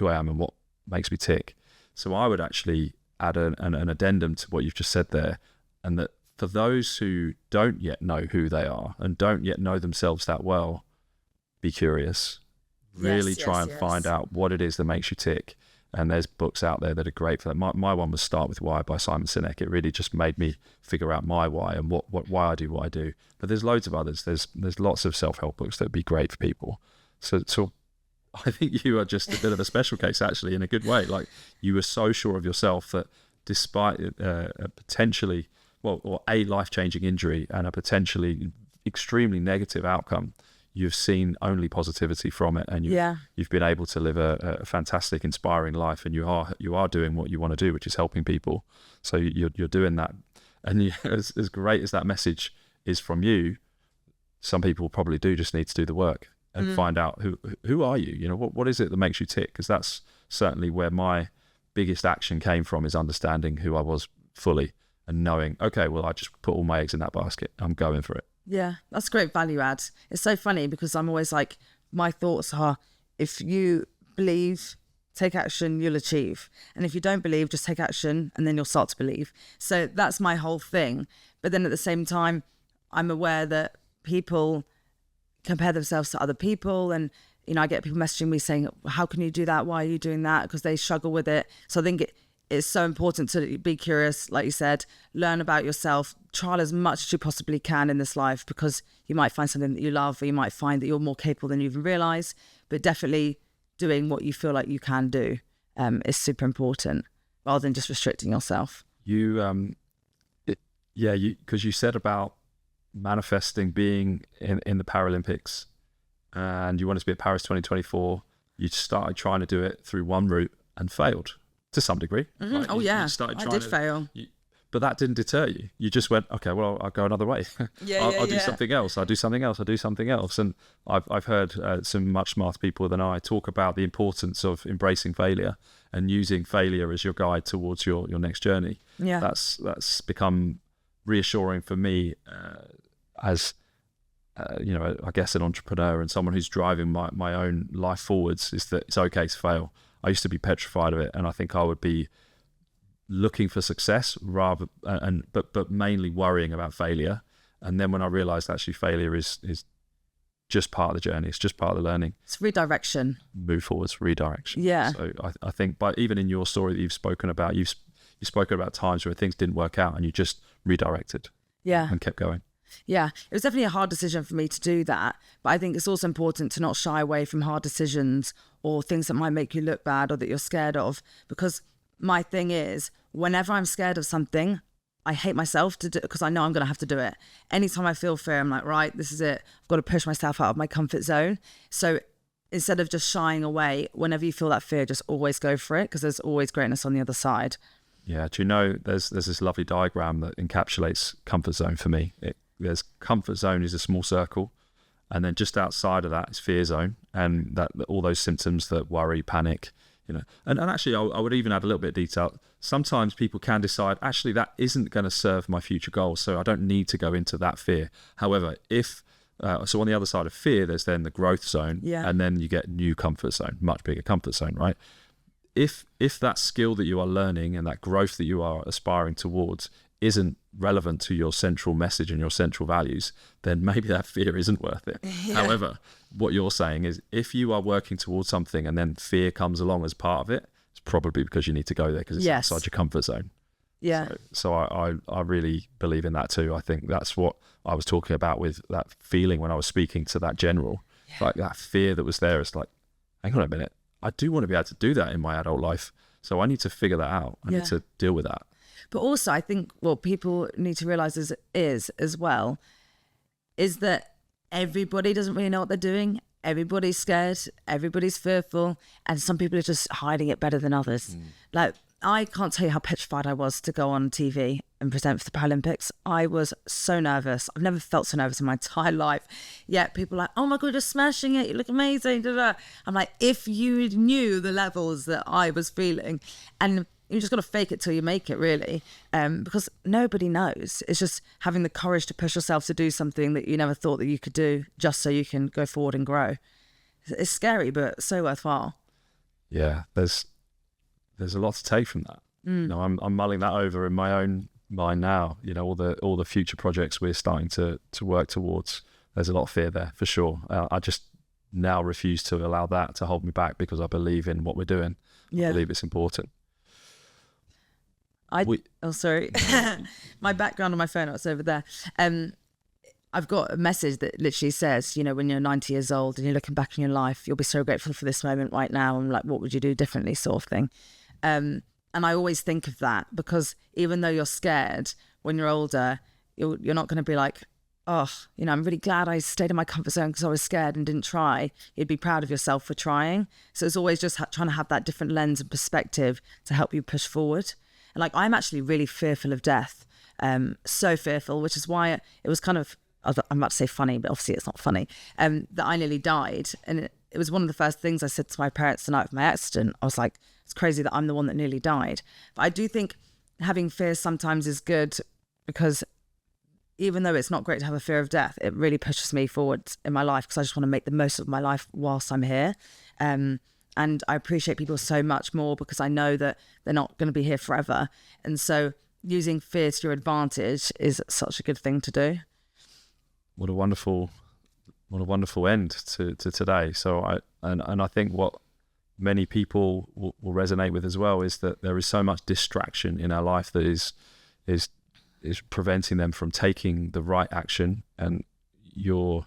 I am and what makes me tick. So I would actually add an addendum to what you've just said there, and that for those who don't yet know who they are and don't yet know themselves that well, be curious. Really try and find out what it is that makes you tick. And there's books out there that are great for that. My one was Start With Why by Simon Sinek. It really just made me figure out my why and why I do what I do. But there's loads of others. There's lots of self-help books that would be great for people. So I think you are just a bit of a special case, actually, in a good way. Like, you were so sure of yourself that despite a potentially, or a life-changing injury and a potentially extremely negative outcome, you've seen only positivity from it, and you've been able to live a fantastic, inspiring life, and you are doing what you want to do, which is helping people. So you're doing that, and as great as that message is from you, some people probably do just need to do the work and find out who are you. You know, what is it that makes you tick? Because that's certainly where my biggest action came from, is understanding who I was fully and knowing, okay, well, I just put all my eggs in that basket. I'm going for it. Yeah, that's great value add. It's so funny because I'm always like, my thoughts are, if you believe, take action, you'll achieve. And if you don't believe, just take action and then you'll start to believe. So that's my whole thing. But then at the same time, I'm aware that people compare themselves to other people. And, you know, I get people messaging me saying, how can you do that? Why are you doing that? Because they struggle with it. So I think it's so important to be curious, like you said, learn about yourself, trial as much as you possibly can in this life, because you might find something that you love, or you might find that you're more capable than you even realise. But definitely doing what you feel like you can do is super important, rather than just restricting yourself. Because you said about manifesting being in the Paralympics, and you wanted to be at Paris 2024. You started trying to do it through one route and failed. To some degree. Mm-hmm. Right? I did fail. But that didn't deter you. You just went, okay, well, I'll go another way. I'll do something else. I'll do something else. And I've heard some much smarter people than I talk about the importance of embracing failure and using failure as your guide towards your next journey. Yeah. That's become reassuring for me as, I guess an entrepreneur and someone who's driving my own life forwards, is that it's okay to fail. I used to be petrified of it, and I think I would be looking for success but mainly worrying about failure. And then when I realised actually failure is just part of the journey, it's just part of the learning. It's redirection. Move forwards, redirection. Yeah. So I think, but even in your story that you've spoken about, you've spoken about times where things didn't work out and you just redirected. Yeah. And kept going. Yeah, it was definitely a hard decision for me to do that. But I think it's also important to not shy away from hard decisions or things that might make you look bad or that you're scared of. Because my thing is, whenever I'm scared of something, I hate myself to do it because I know I'm going to have to do it. Anytime I feel fear, I'm like, right, this is it. I've got to push myself out of my comfort zone. So instead of just shying away, whenever you feel that fear, just always go for it, because there's always greatness on the other side. Yeah, do you know, there's this lovely diagram that encapsulates comfort zone for me. There's comfort zone is a small circle, and then just outside of that is fear zone, and that all those symptoms that worry, panic, and actually I would even add a little bit of detail. Sometimes people can decide, actually that isn't going to serve my future goals, so I don't need to go into that fear. However, so on the other side of fear, there's then the growth zone, and then you get new comfort zone, much bigger comfort zone, right? If that skill that you are learning and that growth that you are aspiring towards isn't relevant to your central message and your central values, then maybe that fear isn't worth it. Yeah. However, what you're saying is, if you are working towards something and then fear comes along as part of it, it's probably because you need to go there, because it's outside your comfort zone. Yeah. So I really believe in that too. I think that's what I was talking about with that feeling when I was speaking to that general. Yeah. Like that fear that was there. It's like, hang on a minute. I do want to be able to do that in my adult life. So I need to figure that out. I need to deal with that. But also, I think what people need to realise is as well, is that everybody doesn't really know what they're doing. Everybody's scared. Everybody's fearful. And some people are just hiding it better than others. Like, I can't tell you how petrified I was to go on TV and present for the Paralympics. I was so nervous. I've never felt so nervous in my entire life. Yet people are like, oh my God, you're smashing it. You look amazing. Da, da. I'm like, if you knew the levels that I was feeling, and you just got to fake it till you make it, really, because nobody knows. It's just having the courage to push yourself to do something that you never thought that you could do, just so you can go forward and grow. It's scary, but so worthwhile. Yeah, there's a lot to take from that. You know, I'm mulling that over in my own mind now. You know, all the future projects we're starting to work towards. There's a lot of fear there for sure. I just now refuse to allow that to hold me back because I believe in what we're doing. Yeah. I believe it's important. Sorry. My background on my phone, it's over there. I've got a message that literally says, you know, when you're 90 years old and you're looking back in your life, you'll be so grateful for this moment right now. And like, what would you do differently, sort of thing. And I always think of that because even though you're scared, when you're older, you're not going to be like, oh, you know, I'm really glad I stayed in my comfort zone because I was scared and didn't try. You'd be proud of yourself for trying. So it's always just trying to have that different lens and perspective to help you push forward. And like, I'm actually really fearful of death, so fearful, which is why it was kind of, I'm about to say funny, but obviously it's not funny, that I nearly died. And it was one of the first things I said to my parents the night of my accident. I was like, it's crazy that I'm the one that nearly died. But I do think having fear sometimes is good because even though it's not great to have a fear of death, it really pushes me forward in my life because I just want to make the most of my life whilst I'm here. And I appreciate people so much more because I know that they're not going to be here forever. And so using fear to your advantage is such a good thing to do. What a wonderful end to today. So I think what many people will resonate with as well is that there is so much distraction in our life that is preventing them from taking the right action. And your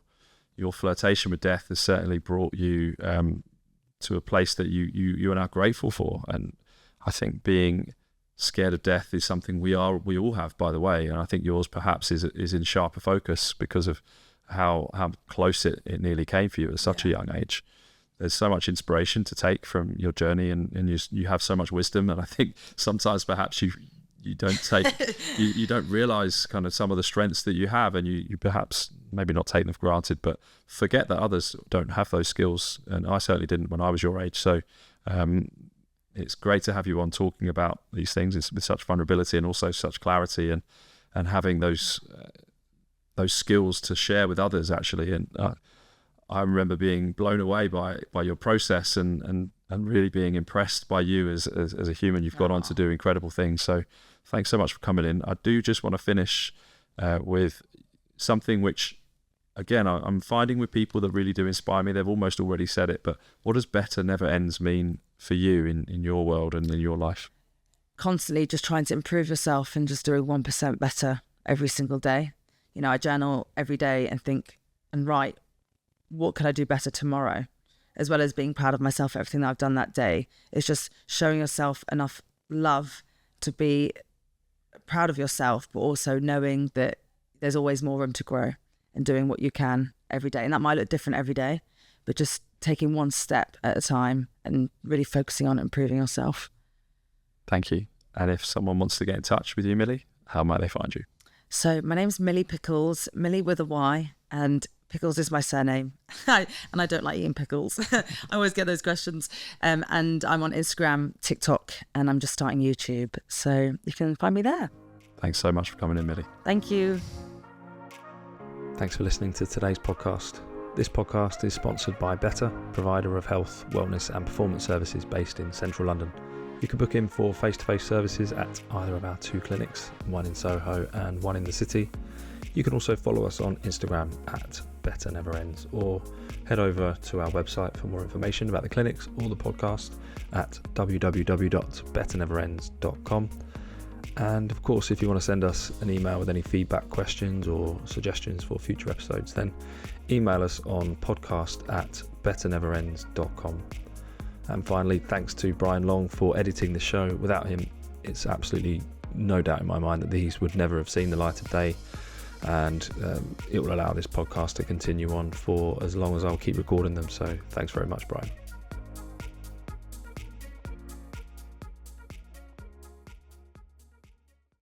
flirtation with death has certainly brought you to a place that you are now grateful for. And I think being scared of death is something we all have, by the way. And I think yours perhaps is in sharper focus because of how close it nearly came for you at such a young age. There's so much inspiration to take from your journey, and you have so much wisdom. And I think sometimes perhaps you don't take you don't realize kind of some of the strengths that you have, and you perhaps maybe not take them for granted, but forget that others don't have those skills. And I certainly didn't when I was your age. So it's great to have you on talking about these things with such vulnerability and also such clarity, and having those skills to share with others, actually. And I remember being blown away by your process and really being impressed by you as a human. You've gone on to do incredible things. So thanks so much for coming in. I do just want to finish with something which, again, I'm finding with people that really do inspire me. They've almost already said it, but what does better never ends mean for you in your world and in your life? Constantly just trying to improve yourself and just doing 1% better every single day. You know, I journal every day and think and write, what could I do better tomorrow? As well as being proud of myself for everything that I've done that day. It's just showing yourself enough love to be proud of yourself, but also knowing that there's always more room to grow and doing what you can every day. And that might look different every day, but just taking one step at a time and really focusing on improving yourself. Thank you. And if someone wants to get in touch with you, Millie, how might they find you? So my name's Millie Pickles, Millie with a Y, and Pickles is my surname. And I don't like eating pickles. I always get those questions. And I'm on Instagram, TikTok, and I'm just starting YouTube. So you can find me there. Thanks so much for coming in, Millie. Thank you. Thanks for listening to today's podcast. This podcast is sponsored by Better, provider of health, wellness and performance services based in central London. You can book in for face-to-face services at either of our 2 clinics, one in Soho and one in the city. You can also follow us on Instagram at Better Never Ends, or head over to our website for more information about the clinics or the podcast at www.betterneverends.com. And of course, if you want to send us an email with any feedback, questions or suggestions for future episodes, then email us on podcast@betterneverends.com. And finally, thanks to Brian Long for editing the show. Without him, it's absolutely no doubt in my mind that these would never have seen the light of day, and it will allow this podcast to continue on for as long as I'll keep recording them. So thanks very much, Brian.